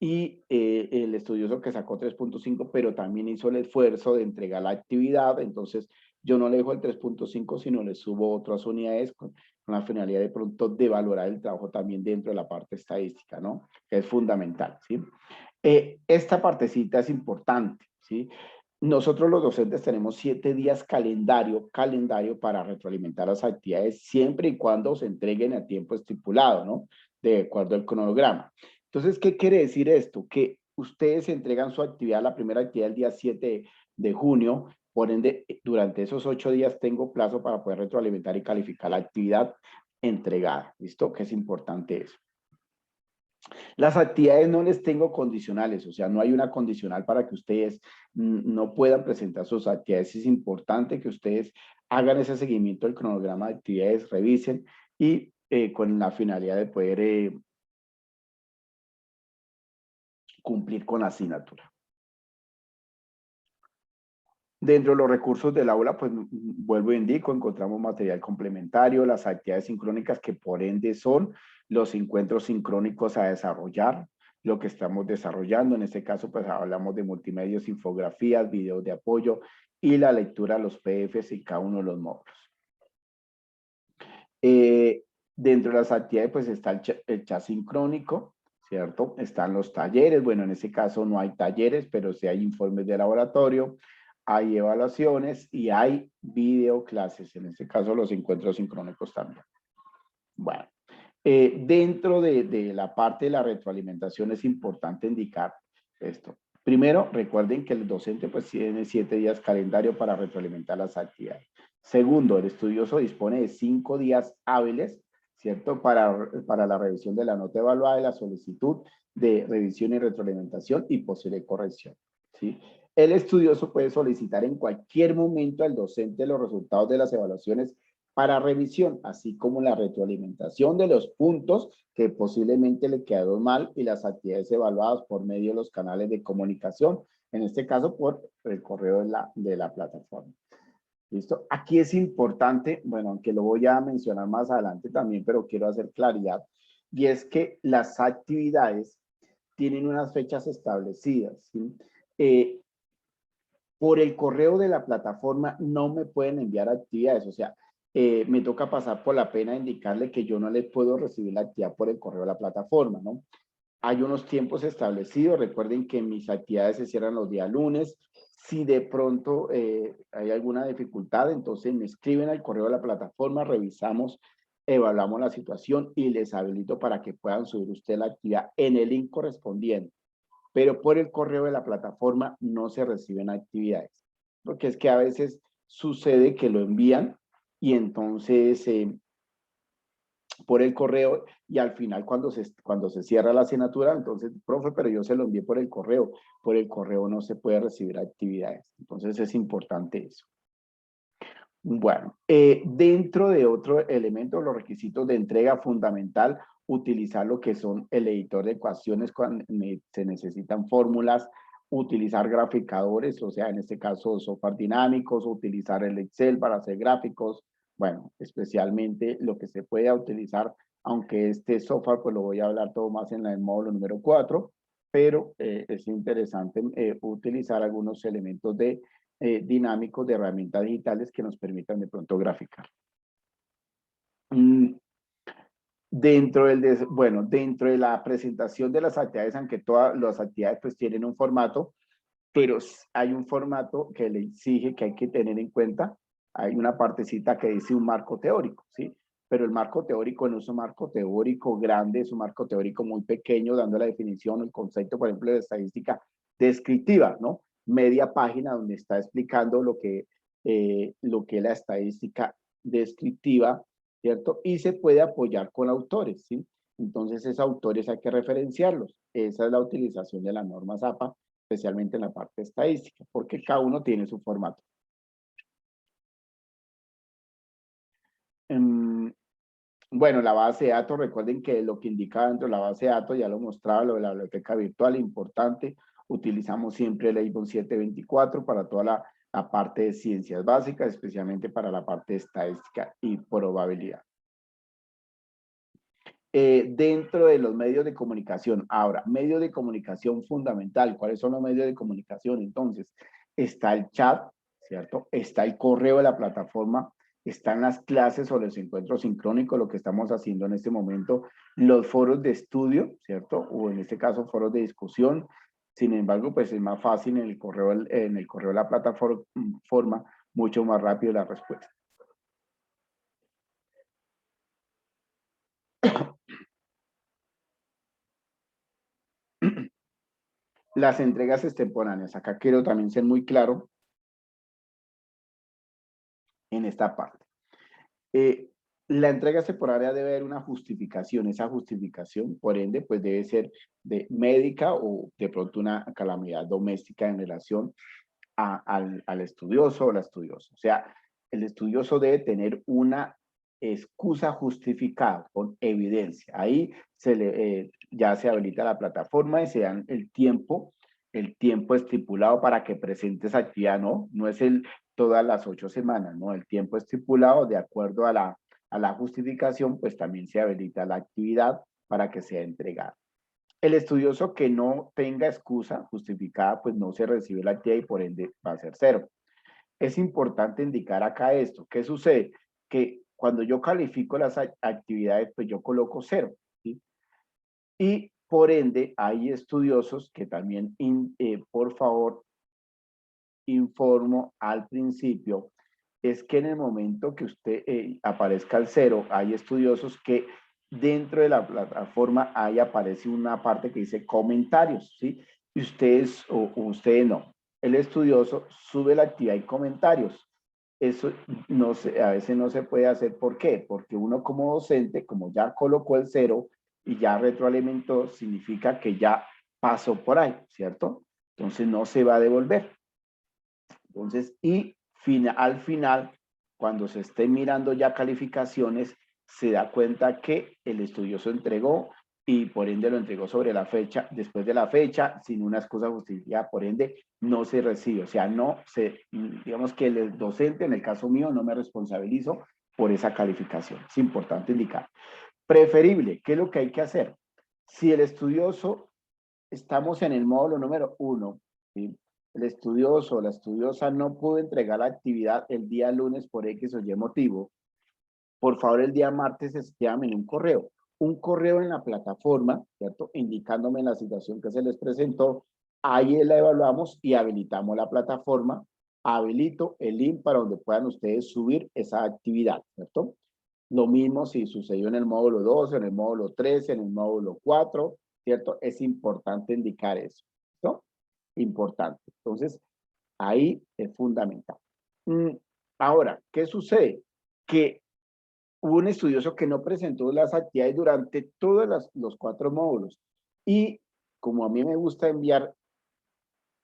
y el estudioso que sacó 3.5, pero también hizo el esfuerzo de entregar la actividad, entonces yo no le dejo el 3.5, sino le subo otras unidades con la finalidad de pronto de valorar el trabajo también dentro de la parte estadística, ¿no? Que es fundamental, ¿sí? Esta partecita es importante, ¿sí? Nosotros los docentes tenemos 7 días calendario para retroalimentar las actividades siempre y cuando se entreguen a tiempo estipulado, ¿no? De acuerdo al cronograma. Entonces, ¿qué quiere decir esto? Que ustedes entregan su actividad, la primera actividad el día 7 de junio, por ende, durante esos 8 días tengo plazo para poder retroalimentar y calificar la actividad entregada, ¿listo? Que es importante eso. Las actividades no les tengo condicionales, o sea, no hay una condicional para que ustedes no puedan presentar sus actividades. Es importante que ustedes hagan ese seguimiento del cronograma de actividades, revisen y con la finalidad de poder cumplir con la asignatura. Dentro de los recursos del aula, pues vuelvo e indico, encontramos material complementario, las actividades sincrónicas que por ende son los encuentros sincrónicos a desarrollar, lo que estamos desarrollando. En este caso, pues hablamos de multimedios, infografías, videos de apoyo y la lectura de los PDFs y cada uno de los módulos. Dentro de las actividades, pues está el chat sincrónico, ¿cierto? Están los talleres, bueno, en este caso no hay talleres, pero sí hay informes de laboratorio, hay evaluaciones y hay videoclases, en este caso los encuentros sincrónicos también. Bueno, dentro de la parte de la retroalimentación es importante indicar esto. Primero, recuerden que el docente pues tiene 7 días calendario para retroalimentar las actividades. Segundo, el estudioso dispone de 5 días hábiles, ¿cierto? Para la revisión de la nota evaluada y la solicitud de revisión y retroalimentación y posible corrección, ¿sí? El estudioso puede solicitar en cualquier momento al docente los resultados de las evaluaciones para revisión, así como la retroalimentación de los puntos que posiblemente le quedaron mal y las actividades evaluadas por medio de los canales de comunicación, en este caso por el correo de la plataforma. ¿Listo? Aquí es importante, bueno, aunque lo voy a mencionar más adelante también, pero quiero hacer claridad, y es que las actividades tienen unas fechas establecidas, ¿sí? Por el correo de la plataforma no me pueden enviar actividades, o sea, me toca pasar por la pena de indicarle que yo no les puedo recibir la actividad por el correo de la plataforma, ¿no? Hay unos tiempos establecidos, recuerden que mis actividades se cierran los días lunes, si de pronto hay alguna dificultad, entonces me escriben al correo de la plataforma, revisamos, evaluamos la situación y les habilito para que puedan subir usted la actividad en el link correspondiente, pero por el correo de la plataforma no se reciben actividades, porque es que a veces sucede que lo envían y entonces por el correo y al final cuando se cierra la asignatura, entonces, profe, pero yo se lo envié por el correo no se puede recibir actividades, entonces es importante eso. Bueno, dentro de otro elemento, los requisitos de entrega fundamental, utilizar lo que son el editor de ecuaciones cuando se necesitan fórmulas, utilizar graficadores, o sea, en este caso software dinámicos, utilizar el Excel para hacer gráficos, bueno, especialmente lo que se puede utilizar, aunque este software pues lo voy a hablar todo más en el módulo número 4, pero es interesante utilizar algunos elementos de dinámicos de herramientas digitales que nos permitan de pronto graficar. Dentro dentro de la presentación de las actividades, aunque todas las actividades pues tienen un formato, pero hay un formato que le exige que hay que tener en cuenta. Hay una partecita que dice un marco teórico, ¿sí? Pero el marco teórico no es un marco teórico grande, es un marco teórico muy pequeño, dando la definición, el concepto, por ejemplo, de estadística descriptiva, ¿no? Media página donde está explicando lo que es la estadística descriptiva, ¿cierto? Y se puede apoyar con autores, ¿sí? Entonces, esos autores hay que referenciarlos. Esa es la utilización de la norma ZAPA, especialmente en la parte estadística, porque cada uno tiene su formato. Bueno, la base de datos, recuerden que lo que indica dentro de la base de datos, ya lo mostraba, lo de la biblioteca virtual, importante, utilizamos siempre el Avon 724 para toda la parte de ciencias básicas, especialmente para la parte de estadística y probabilidad. dentro de los medios de comunicación. Ahora, medios de comunicación fundamental. ¿Cuáles son los medios de comunicación? Entonces, está el chat, ¿cierto? Está el correo de la plataforma, están las clases o los encuentros sincrónicos, lo que estamos haciendo en este momento, los foros de estudio, ¿cierto? O en este caso, foros de discusión. Sin embargo, pues es más fácil en el correo de la plataforma, mucho más rápido la respuesta. Las entregas extemporáneas. Acá quiero también ser muy claro en esta parte. La entrega extemporánea debe haber una justificación. Esa justificación, por ende, pues debe ser de médica o de pronto una calamidad doméstica en relación al estudioso o la estudiosa. O sea, el estudioso debe tener una excusa justificada con evidencia. Ahí ya se habilita la plataforma y se dan el tiempo estipulado para que presente esa actividad, no es todas las 8 semanas, no, el tiempo estipulado de acuerdo a la justificación, pues también se habilita la actividad para que sea entregada. El estudioso que no tenga excusa justificada, pues no se recibe la actividad y por ende va a ser 0. Es importante indicar acá esto. ¿Qué sucede? Que cuando yo califico las actividades, pues yo coloco 0, ¿sí? Y por ende hay estudiosos que también, por favor, informo al principio, es que en el momento que usted aparezca el 0, hay estudiosos que dentro de la plataforma ahí aparece una parte que dice comentarios, ¿sí? Y ustedes o ustedes no. El estudioso sube la actividad y comentarios. Eso no se, a veces no se puede hacer. ¿Por qué? Porque uno como docente, como ya colocó el 0 y ya retroalimentó, significa que ya pasó por ahí, ¿cierto? Entonces no se va a devolver. Entonces, al final, cuando se esté mirando ya calificaciones, se da cuenta que el estudioso entregó y por ende lo entregó sobre la fecha, después de la fecha, sin una excusa justificada, por ende no se recibe. O sea, digamos que el docente, en el caso mío, no me responsabilizo por esa calificación. Es importante indicar. Preferible, ¿qué es lo que hay que hacer? Si el estudioso, estamos en el módulo número 1, ¿sí? El estudioso o la estudiosa no pudo entregar la actividad el día lunes por X o Y motivo, por favor el día martes escríbanme un correo en la plataforma, ¿cierto? Indicándome la situación que se les presentó, ahí la evaluamos y habilitamos la plataforma, habilito el link para donde puedan ustedes subir esa actividad, ¿cierto? Lo mismo si sucedió en el módulo 2, en el módulo 3, en el módulo 4, ¿cierto? Es importante indicar eso, ¿no? Importante. Entonces, ahí es fundamental. Ahora, ¿qué sucede? Que hubo un estudioso que no presentó las actividades durante todos los 4 módulos. Y como a mí me gusta enviar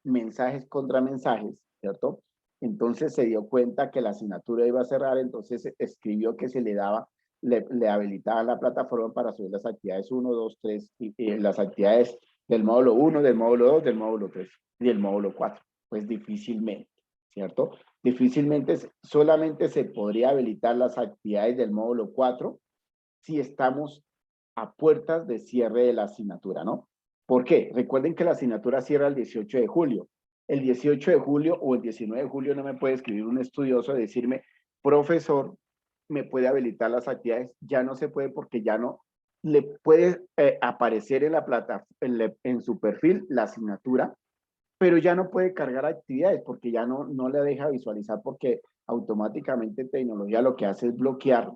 mensajes contra mensajes, ¿cierto? Entonces se dio cuenta que la asignatura iba a cerrar, entonces escribió que se le daba, le habilitaba la plataforma para subir las actividades 1, 2, 3, y las actividades del módulo 1, del módulo 2, del módulo 3 y del módulo 4. Pues difícilmente, ¿cierto? Difícilmente, solamente se podría habilitar las actividades del módulo 4 si estamos a puertas de cierre de la asignatura, ¿no? ¿Por qué? Recuerden que la asignatura cierra el 18 de julio. El 18 de julio o el 19 de julio no me puede escribir un estudioso y decirme, profesor, me puede habilitar las actividades. Ya no se puede porque ya no le puede aparecer en la plata, en su perfil la asignatura, pero ya no puede cargar actividades porque ya no le deja visualizar porque automáticamente tecnología lo que hace es bloquear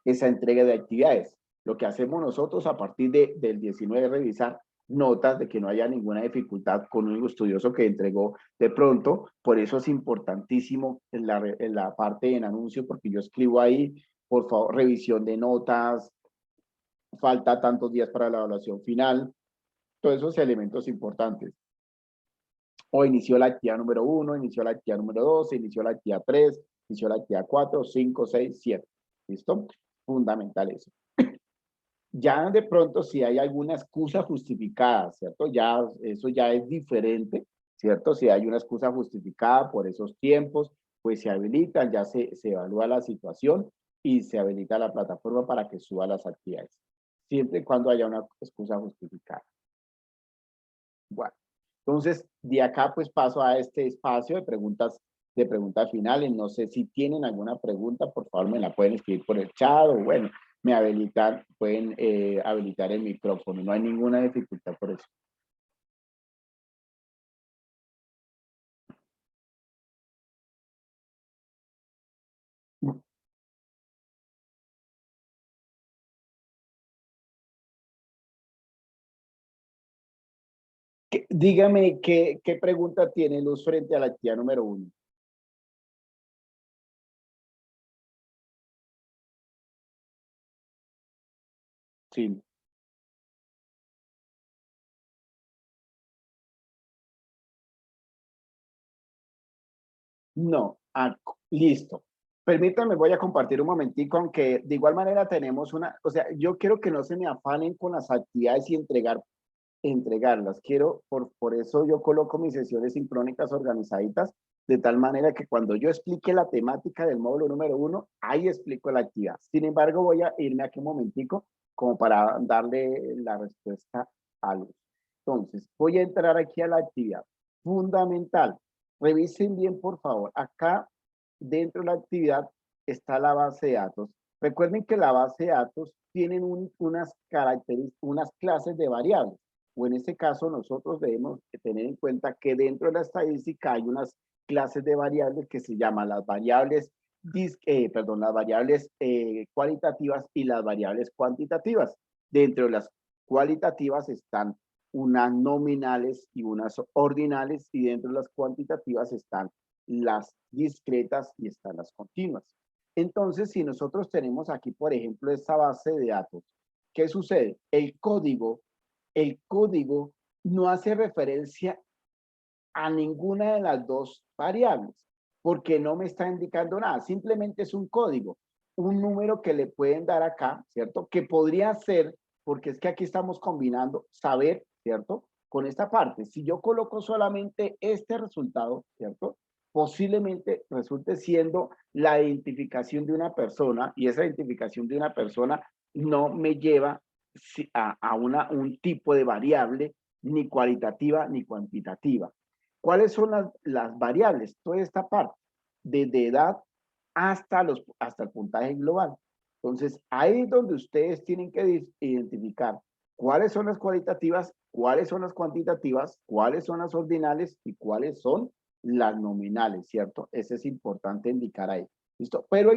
esa entrega de actividades. Lo que hacemos nosotros a partir del 19 es revisar notas de que no haya ninguna dificultad con un estudioso que entregó de pronto. Por eso es importantísimo en la parte en anuncio, porque yo escribo ahí, por favor, revisión de notas, falta tantos días para la evaluación final, todos esos elementos importantes. O inició la actividad número 1, inició la actividad número 2, inició la actividad 3, inició la actividad 4, 5, 6, 7. ¿Listo? Fundamental eso. Ya de pronto si hay alguna excusa justificada, ¿cierto? Ya eso ya es diferente, ¿cierto? Si hay una excusa justificada por esos tiempos, pues se habilitan, ya se evalúa la situación y se habilita la plataforma para que suba las actividades, siempre y cuando haya una excusa justificada. Bueno, entonces de acá pues paso a este espacio de preguntas finales. No sé si tienen alguna pregunta, por favor me la pueden escribir por el chat o bueno, pueden habilitar el micrófono, no hay ninguna dificultad por eso. Dígame qué pregunta tiene Luz frente a la actividad número 1. Sí. No, listo. Permítanme, voy a compartir un momentico, aunque de igual manera tenemos o sea, yo quiero que no se me afanen con las actividades y entregarlas. Por eso yo coloco mis sesiones sincrónicas organizaditas, de tal manera que cuando yo explique la temática del módulo número 1, ahí explico la actividad. Sin embargo, voy a irme aquí un momentico como para darle la respuesta a Luz. Entonces, voy a entrar aquí a la actividad. Fundamental. Revisen bien, por favor. Acá, dentro de la actividad, está la base de datos. Recuerden que la base de datos tienen unas características, unas clases de variables, o en este caso nosotros debemos tener en cuenta que dentro de la estadística hay unas clases de variables que se llaman las variables, las variables cualitativas y las variables cuantitativas. Dentro de las cualitativas están unas nominales y unas ordinales, y dentro de las cuantitativas están las discretas y están las continuas. Entonces, si nosotros tenemos aquí, por ejemplo, esta base de datos, ¿qué sucede? El código no hace referencia a ninguna de las dos variables, porque no me está indicando nada, simplemente es un código, un número que le pueden dar acá, ¿cierto? Que podría ser, porque es que aquí estamos combinando saber, ¿cierto? Con esta parte. Si yo coloco solamente este resultado, ¿cierto? Posiblemente resulte siendo la identificación de una persona, y esa identificación de una persona no me lleva a un tipo de variable ni cualitativa ni cuantitativa. ¿Cuáles son las variables? Toda esta parte, desde edad hasta el puntaje global. Entonces, ahí es donde ustedes tienen que identificar cuáles son las cualitativas, cuáles son las cuantitativas, cuáles son las ordinales y cuáles son las nominales, ¿cierto? Eso es importante indicar ahí. ¿Listo? Pero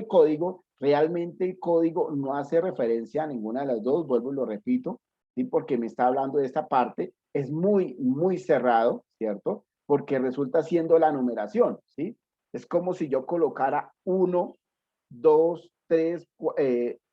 realmente el código no hace referencia a ninguna de las dos, vuelvo y lo repito, ¿sí? Porque me está hablando de esta parte, es muy, muy cerrado, ¿cierto? Porque resulta siendo la numeración, ¿sí? Es como si yo colocara 1, 2, 3,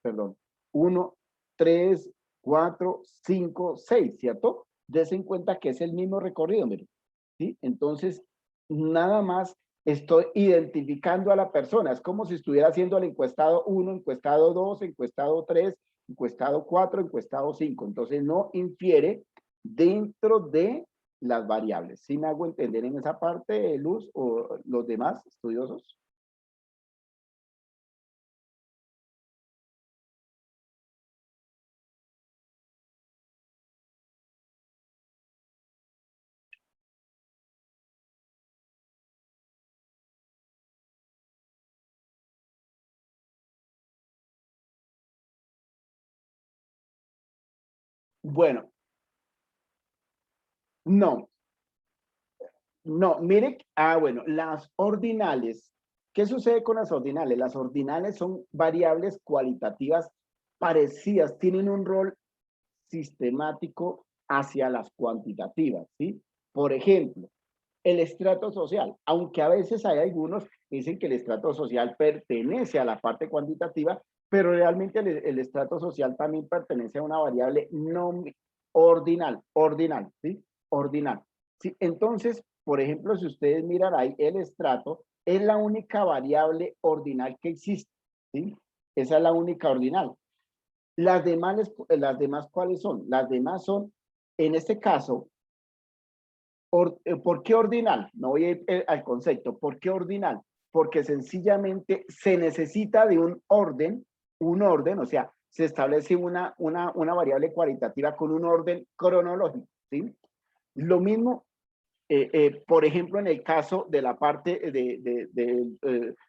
perdón, 1, 3, 4, 5, 6, ¿cierto? Dese en cuenta que es el mismo recorrido, miren, ¿sí? Entonces, nada más estoy identificando a la persona. Es como si estuviera haciendo el encuestado 1, encuestado 2, encuestado 3, encuestado 4, encuestado 5. Entonces, no infiere dentro de las variables. ¿Sí me hago entender en esa parte, Luz, o los demás estudiosos? Bueno, no, no, mire, bueno, las ordinales, ¿qué sucede con las ordinales? Las ordinales son variables cualitativas parecidas, tienen un rol sistemático hacia las cuantitativas, ¿sí? Por ejemplo, el estrato social, aunque a veces hay algunos que dicen que el estrato social pertenece a la parte cuantitativa, pero realmente el estrato social también pertenece a una variable no ordinal, ¿sí? Ordinal. ¿Sí? Entonces, por ejemplo, si ustedes miran ahí, el estrato es la única variable ordinal que existe, ¿sí? Esa es la única ordinal. Las demás, ¿cuáles son? Las demás son, en este caso, ¿por qué ordinal? No voy a ir al concepto. ¿Por qué ordinal? porque sencillamente se necesita de un orden, o sea, se establece una variable cualitativa con un orden cronológico, ¿sí? Lo mismo, por ejemplo, en el caso de la parte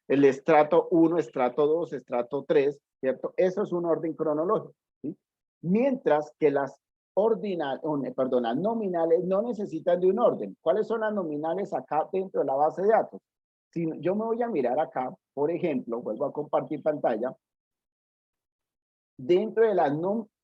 el estrato 1, estrato 2, estrato 3, ¿cierto? Eso es un orden cronológico, ¿sí? Mientras que las nominales no necesitan de un orden. ¿Cuáles son las nominales acá dentro de la base de datos? Si yo me voy a mirar acá, por ejemplo, vuelvo a compartir pantalla, dentro de las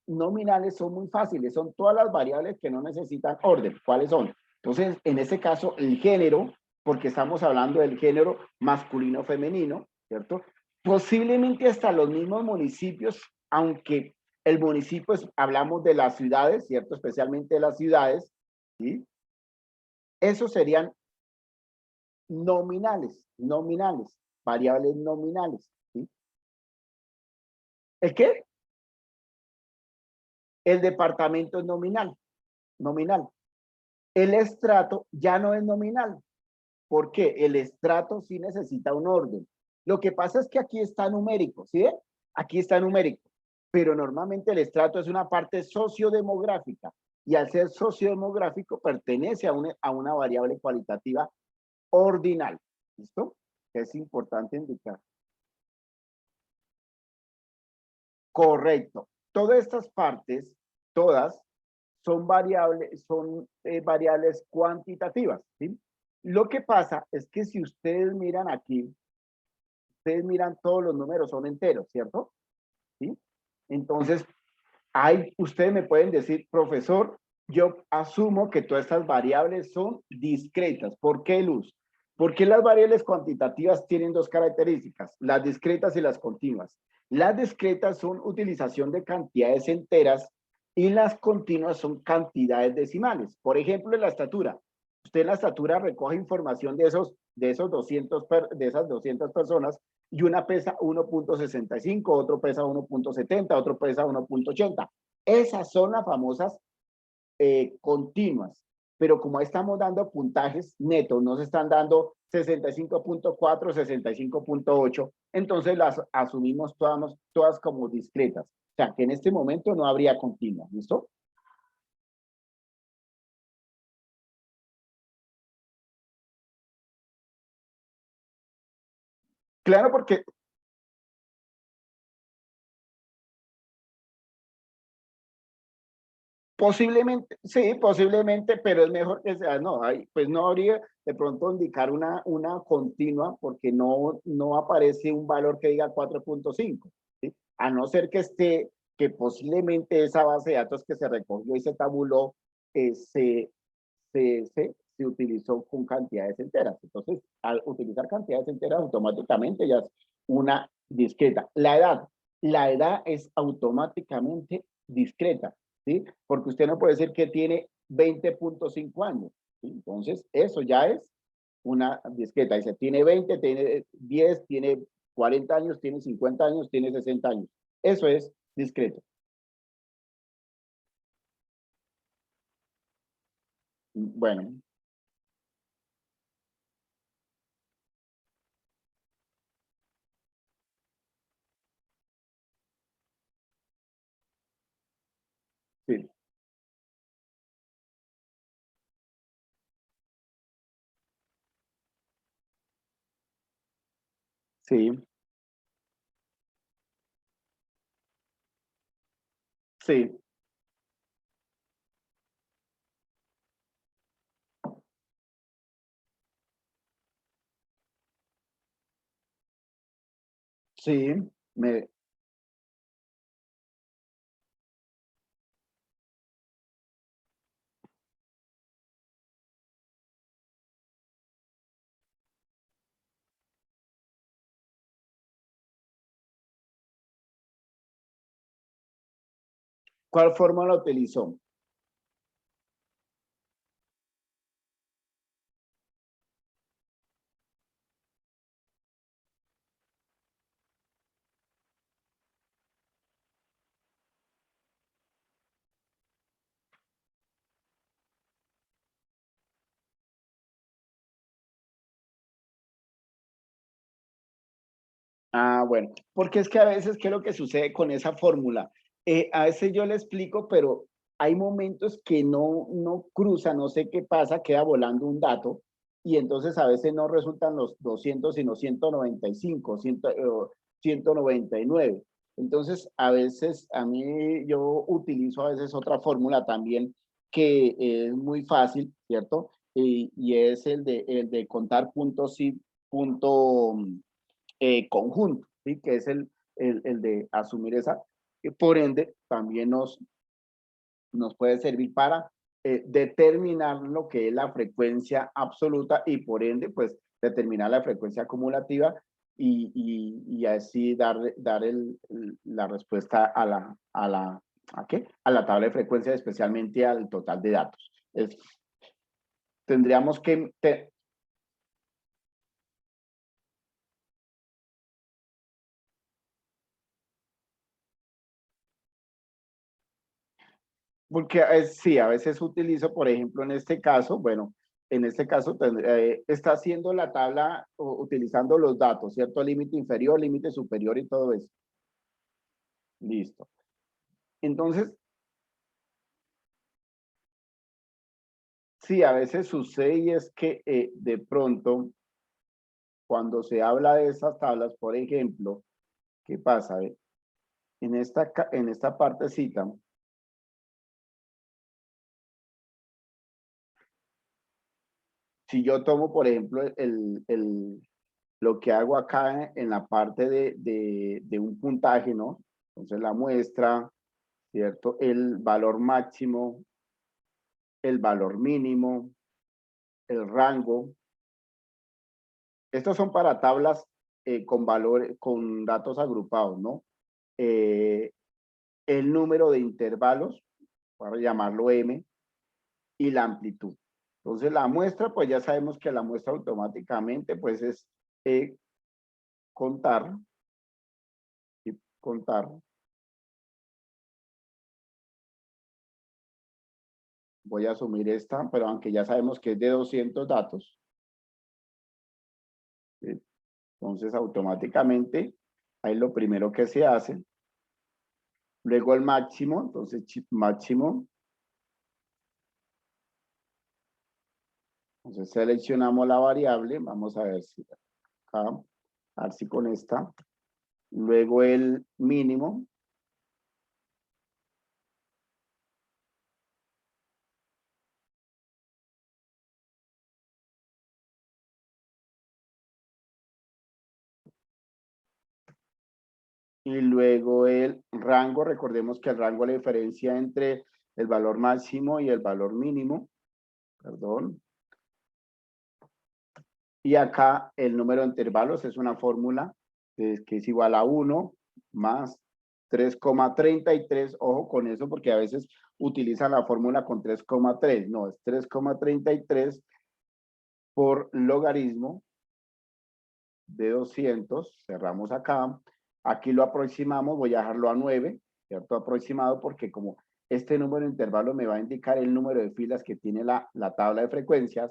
nominales son muy fáciles, son todas las variables que no necesitan orden. ¿Cuáles son? Entonces, en este caso, el género, porque estamos hablando del género masculino-femenino, ¿cierto? Posiblemente hasta los mismos municipios, aunque el municipio hablamos de las ciudades, ¿cierto? Especialmente de las ciudades, ¿sí? Esos serían nominales, variables nominales, ¿sí? ¿El qué? El departamento es nominal. El estrato ya no es nominal. ¿Por qué? El estrato sí necesita un orden. Lo que pasa es que aquí está numérico, ¿sí ven? Aquí está numérico. Pero normalmente el estrato es una parte sociodemográfica y al ser sociodemográfico pertenece a una variable cualitativa ordinal. ¿Listo? Es importante indicar. Correcto. Todas estas partes, todas, variables cuantitativas, ¿sí? Lo que pasa es que si ustedes miran aquí, ustedes miran todos los números son enteros, ¿cierto? ¿Sí? Entonces, ustedes me pueden decir, profesor, yo asumo que todas estas variables son discretas. ¿Por qué, Luz? Porque las variables cuantitativas tienen dos características, las discretas y las continuas. Las discretas son utilización de cantidades enteras y las continuas son cantidades decimales. Por ejemplo, en la estatura. Usted en la estatura recoge información de esas 200 personas y una pesa 1.65, otro pesa 1.70, otro pesa 1.80. Esas son las famosas continuas. Pero como estamos dando puntajes netos, no se están dando 65.4, 65.8, entonces las asumimos todas como discretas. O sea, que en este momento no habría continuas, ¿listo? Claro, porque posiblemente, sí, posiblemente, pero es mejor que sea, no, pues no habría de pronto indicar una continua porque no aparece un valor que diga 4.5, ¿sí? A no ser que que posiblemente esa base de datos que se recogió y se tabuló se utilizó con cantidades enteras. Entonces, al utilizar cantidades enteras, automáticamente ya es una discreta. La edad es automáticamente discreta, ¿sí? Porque usted no puede decir que tiene 20.5 años, ¿sí? Entonces, eso ya es una discreta. Dice, tiene 20, tiene 10, tiene 40 años, tiene 50 años, tiene 60 años. Eso es discreto. Bueno, sí, sí, sí, sí, me, ¿cuál forma la utilizó? Ah, bueno, porque es que a veces, ¿qué es lo que sucede con esa fórmula? A veces yo le explico, pero hay momentos que no cruza, no sé qué pasa, queda volando un dato, y entonces a veces no resultan los 200, sino 195, 199. Entonces, a veces, a mí, yo utilizo a veces otra fórmula también que es muy fácil, ¿cierto? Y es el de contar puntos y punto conjunto, ¿sí? Que es el de asumir esa, que por ende también nos puede servir para determinar lo que es la frecuencia absoluta y por ende, pues, determinar la frecuencia acumulativa y así dar la respuesta ¿a qué? A la tabla de frecuencia, especialmente al total de datos. Tendríamos que, porque sí, a veces utilizo, por ejemplo, en este caso, bueno, en este caso está haciendo la tabla utilizando los datos, ¿cierto? Límite inferior, límite superior y todo eso. Listo. Entonces, sí, a veces sucede y es que de pronto, cuando se habla de esas tablas, por ejemplo, ¿qué pasa? En esta partecita, si yo tomo, por ejemplo, lo que hago acá en la parte de un puntaje, ¿no? Entonces la muestra, ¿cierto? El valor máximo, el valor mínimo, el rango. Estos son para tablas con valores, con datos agrupados, ¿no? Eh, el número de intervalos, para llamarlo M, y la amplitud. Entonces la muestra, pues ya sabemos que la muestra automáticamente, pues es eh, contar, y contar. Voy a asumir esta, pero aunque ya sabemos que es de 200 datos, ¿sí? Entonces automáticamente ahí lo primero que se hace. Luego el máximo, entonces máximo. Entonces seleccionamos la variable, vamos a ver si acá, a ver si con esta. Luego el mínimo. Y luego el rango, recordemos que el rango es la diferencia entre el valor máximo y el valor mínimo, perdón. Y acá el número de intervalos es una fórmula que es igual a 1 más 3,33. Ojo con eso porque a veces utilizan la fórmula con 3,3. No, es 3,33 por logaritmo de 200. Cerramos acá. Aquí lo aproximamos, voy a dejarlo a 9, ¿cierto? Aproximado porque como este número de intervalos me va a indicar el número de filas que tiene la tabla de frecuencias.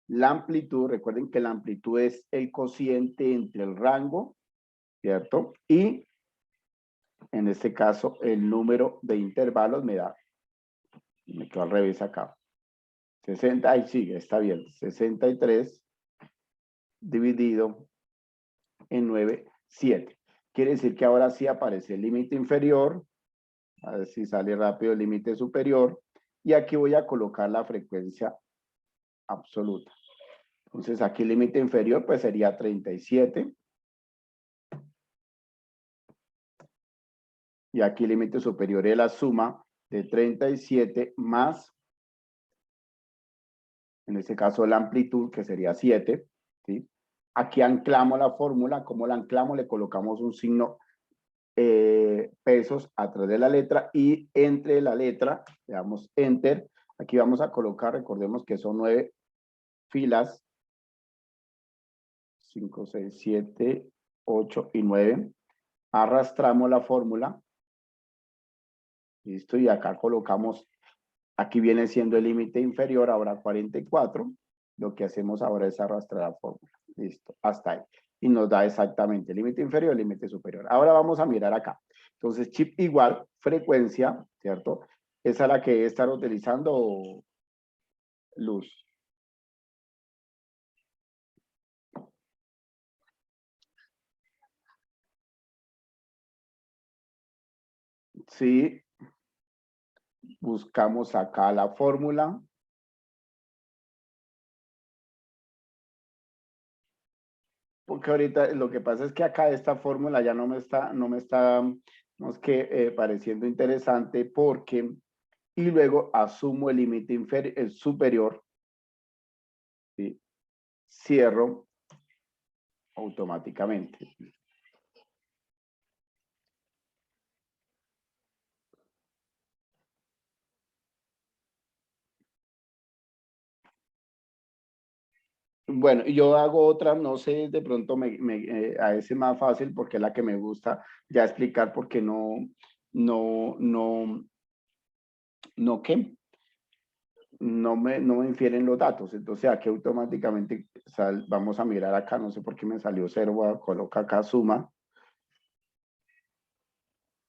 La amplitud, recuerden que la amplitud es el cociente entre el rango, ¿cierto? Y en este caso el número de intervalos me quedo al revés acá. 60, ahí sigue, está bien. 63 dividido en 9, 7. Quiere decir que ahora sí aparece el límite inferior, a ver si sale rápido el límite superior, y aquí voy a colocar la frecuencia absoluta. Entonces aquí el límite inferior pues sería 37. Y aquí el límite superior es la suma de 37 más, en este caso, la amplitud, que sería 7. ¿Sí? Aquí anclamos la fórmula. ¿Cómo la anclamos? Le colocamos un signo pesos atrás de la letra y entre la letra, le damos enter. Aquí vamos a colocar, recordemos que son 9 filas, 5, 6, 7, 8 y 9. Arrastramos la fórmula. Listo, y acá colocamos. Aquí viene siendo el límite inferior, ahora 44. Lo que hacemos ahora es arrastrar la fórmula. Listo, hasta ahí. y nos da exactamente límite inferior y límite superior. Ahora vamos a mirar acá. Entonces, chip igual, frecuencia, ¿cierto? Esa es la que estar utilizando luz. Sí, buscamos acá la fórmula. Porque ahorita lo que pasa es que acá esta fórmula ya no me está, no es que pareciendo interesante porque, y luego asumo el límite el superior, ¿sí? Cierro automáticamente. Bueno, yo hago otra, no sé, de pronto a ese más fácil porque es la que me gusta ya explicar porque no, no, ¿qué? No me infieren los datos. Entonces aquí automáticamente vamos a mirar acá, no sé por qué me salió cero, voy a colocar acá suma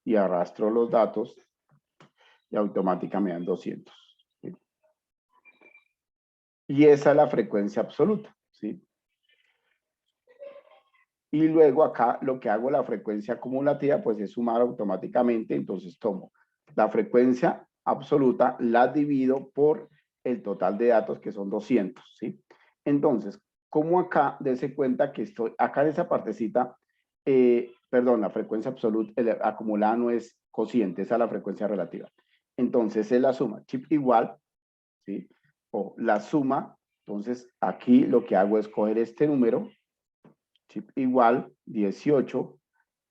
y arrastro los datos y automáticamente me dan 200. ¿Sí? Y esa es la frecuencia absoluta, ¿sí? Y luego acá lo que hago la frecuencia acumulativa pues es sumar automáticamente, entonces tomo la frecuencia absoluta, la divido por el total de datos que son 200, ¿sí? Entonces, como acá, dése cuenta que estoy, acá en esa partecita, perdón, la frecuencia absoluta, acumulada no es cociente, esa es la frecuencia relativa. Entonces es la suma, chip igual, ¿sí? O la suma, entonces aquí lo que hago es coger este número, chip igual 18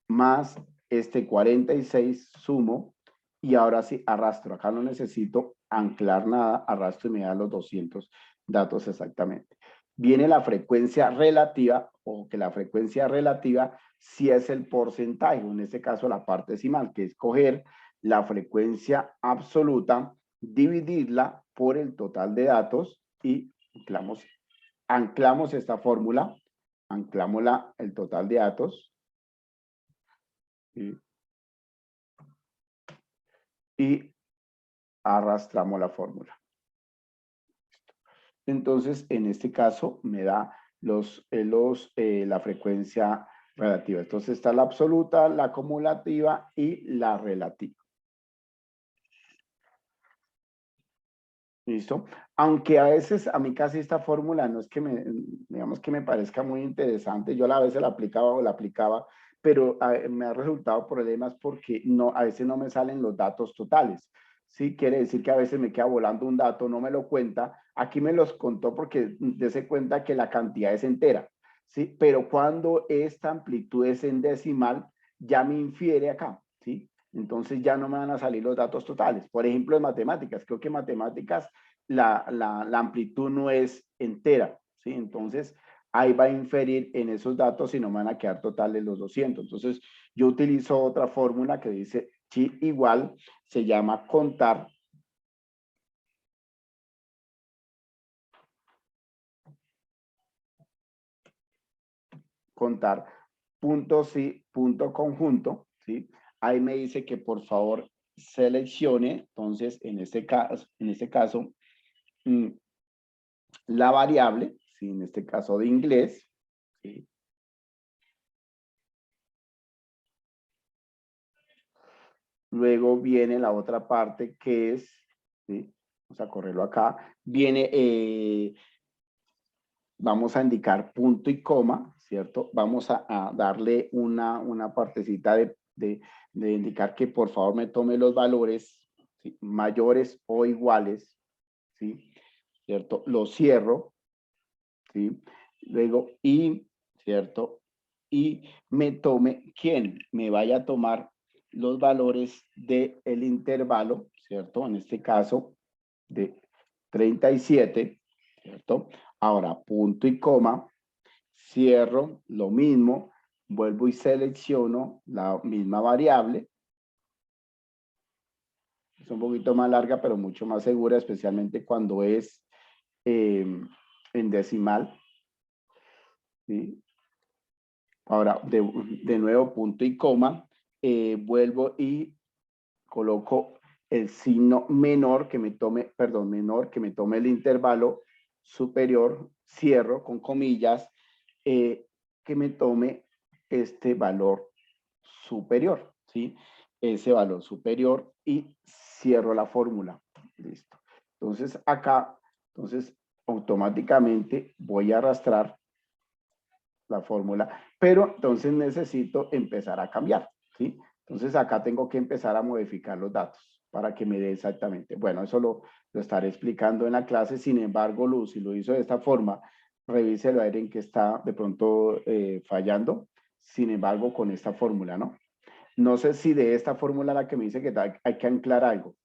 más este 46 sumo y ahora sí arrastro. Acá no necesito anclar nada, arrastro y me da los 200 datos exactamente. Viene la frecuencia relativa, o que la frecuencia relativa sí es el porcentaje, en este caso la parte decimal, que es coger la frecuencia absoluta, dividirla por el total de datos y anclamos esta fórmula, anclamos el total de datos y, y arrastramos la fórmula. Entonces, en este caso, me da la frecuencia relativa. Entonces está la absoluta, la acumulativa y la relativa. ¿Listo? Aunque a veces a mí casi esta fórmula no es que digamos que me parezca muy interesante, yo a veces la aplicaba o la aplicaba, pero me ha resultado problemas porque a veces no me salen los datos totales. Sí, quiere decir que a veces me queda volando un dato, no me lo cuenta. Aquí me los contó porque dése cuenta que la cantidad es entera, ¿sí? Pero cuando esta amplitud es en decimal, ya me infiere acá, ¿sí? Entonces ya no me van a salir los datos totales. Por ejemplo, en matemáticas, creo que en matemáticas la amplitud no es entera, ¿sí? Entonces ahí va a inferir en esos datos y no me van a quedar totales los 200. Entonces yo utilizo otra fórmula que dice chi igual, se llama contar punto sí, punto conjunto, ¿sí? Ahí me dice que por favor seleccione, entonces en este caso la variable, ¿sí? En este caso de inglés, ¿sí? Luego viene la otra parte que es, ¿sí? Vamos a correrlo acá, viene, vamos a indicar punto y coma, ¿cierto? Vamos a darle una partecita de indicar que por favor me tome los valores, ¿sí? Mayores o iguales, ¿sí? ¿Cierto? Lo cierro, ¿sí? Luego, ¿cierto? Y me tome, ¿quién? Me vaya a tomar los valores del intervalo, ¿cierto? En este caso, de 37, ¿cierto? Ahora, punto y coma, cierro, lo mismo, vuelvo y selecciono la misma variable. Es un poquito más larga, pero mucho más segura, especialmente cuando es en decimal, ¿sí? Ahora, de nuevo, punto y coma, vuelvo y coloco el signo menor que me tome, perdón, menor que me tome el intervalo superior, cierro con comillas, que me tome este valor superior, ¿sí? Ese valor superior y cierro la fórmula. Listo. Entonces acá, entonces automáticamente voy a arrastrar la fórmula, pero entonces necesito empezar a cambiar, ¿sí? Entonces acá tengo que empezar a modificar los datos para que me dé exactamente. Bueno, eso lo estaré explicando en la clase. Sin embargo, Luz, si lo hizo de esta forma, revíselo a ver en qué está de pronto fallando. Sin embargo, con esta fórmula, ¿no? No sé si de esta fórmula la que me dice que hay que anclar algo.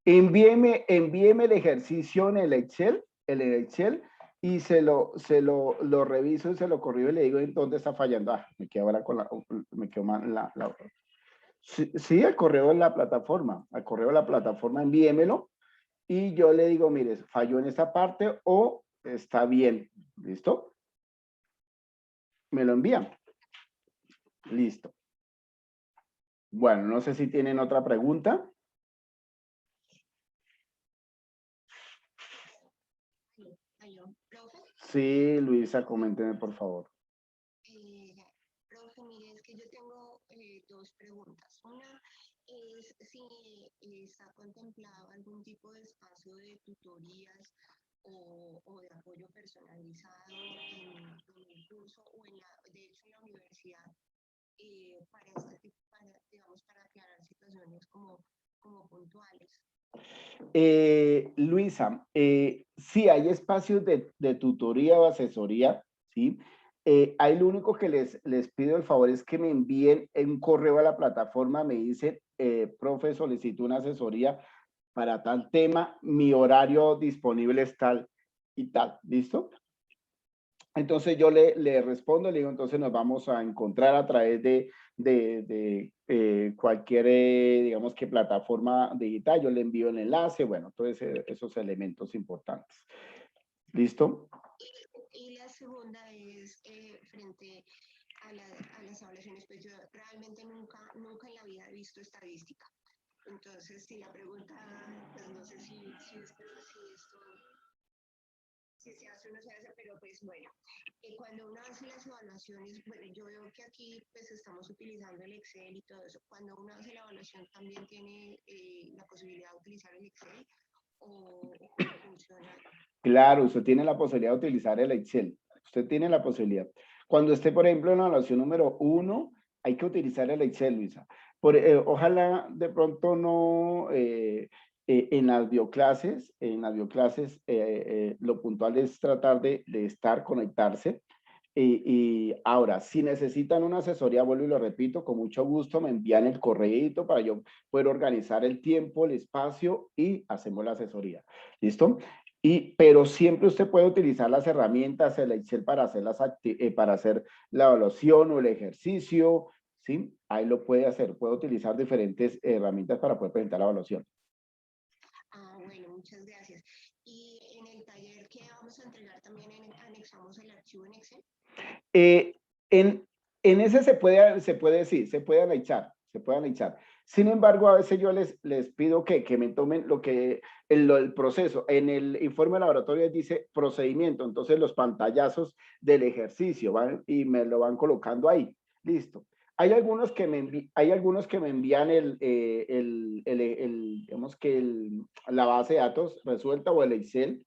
Envíeme el ejercicio en el Excel, y lo reviso y se lo corrijo y le digo en dónde está fallando. Ah, me quedo ahora con me quedo mal la. Sí, sí, el correo de la plataforma, al correo de la plataforma envíemelo y yo le digo, mire, falló en esta parte o está bien. ¿Listo? Me lo envían. Listo. Bueno, no sé si tienen otra pregunta. Profe, Sí, Luisa, coménteme, por favor. profe, mire, es que yo tengo dos preguntas. Una es si está contemplado algún tipo de espacio de tutorías o de apoyo personalizado en el curso o de hecho en la universidad para este tipo, digamos, para aclarar situaciones como puntuales. Luisa, sí hay espacios de tutoría o asesoría, ¿sí? Ahí lo único que les pido el favor es que me envíen un correo a la plataforma, me dicen, profe, solicito una asesoría para tal tema, mi horario disponible es tal y tal, ¿listo? Entonces yo le respondo, le digo, entonces nos vamos a encontrar a través de cualquier, digamos que plataforma digital, yo le envío el enlace, bueno, todos esos elementos importantes. ¿Listo? Y la segunda es frente a las evaluaciones, pues yo realmente nunca en la vida he visto estadística. Entonces, si la pregunta, pues no sé si se hace o no se hace, pero pues bueno, cuando uno hace las evaluaciones, bueno, yo veo que aquí pues estamos utilizando el Excel y todo eso. Cuando uno hace la evaluación también tiene la posibilidad de utilizar el Excel o cómo funciona. Claro, usted tiene la posibilidad de utilizar el Excel. Usted tiene la posibilidad. Cuando esté, por ejemplo, en la evaluación número 1, hay que utilizar el Excel, Luisa. Ojalá de pronto no en las bioclases, lo puntual es tratar de estar, conectarse. Y ahora, si necesitan una asesoría, vuelvo y lo repito, con mucho gusto me envían el correíto para yo poder organizar el tiempo, el espacio y hacemos la asesoría. ¿Listo? Pero siempre usted puede utilizar las herramientas, el Excel para hacer, para hacer la evaluación o el ejercicio, ¿sí? Ahí lo puede hacer, puede utilizar diferentes herramientas para poder presentar la evaluación. Ah, bueno, muchas gracias. Y en el taller que vamos a entregar también anexamos el archivo en Excel. Eh, en ese sí, se puede analizar, se puede analizar. Sin embargo, a veces yo les pido que me tomen el proceso. En el informe laboratorio dice procedimiento, entonces los pantallazos del ejercicio van y me lo van colocando ahí. Listo. Hay algunos que me envían digamos que la base de datos resuelta o el Excel.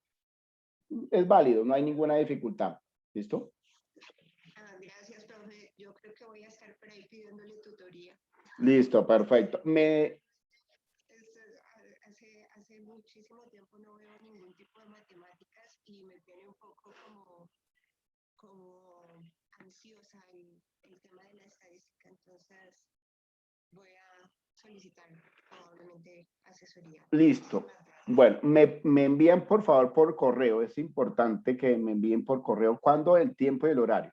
Es válido, no hay ninguna dificultad. ¿Listo? Ah, gracias, profe. Yo creo que voy a estar por ahí pidiéndole tutoría. Listo, perfecto. Hace muchísimo tiempo no veo ningún tipo de matemáticas y me tiene un poco como ansiosa el tema de la estadística. Entonces voy a solicitar probablemente asesoría. Listo. Bueno, me envían por favor por correo. Es importante que me envíen por correo cuándo, el tiempo y el horario.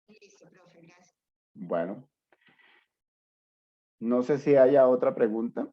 Listo, profe, gracias. Bueno, no sé si haya otra pregunta.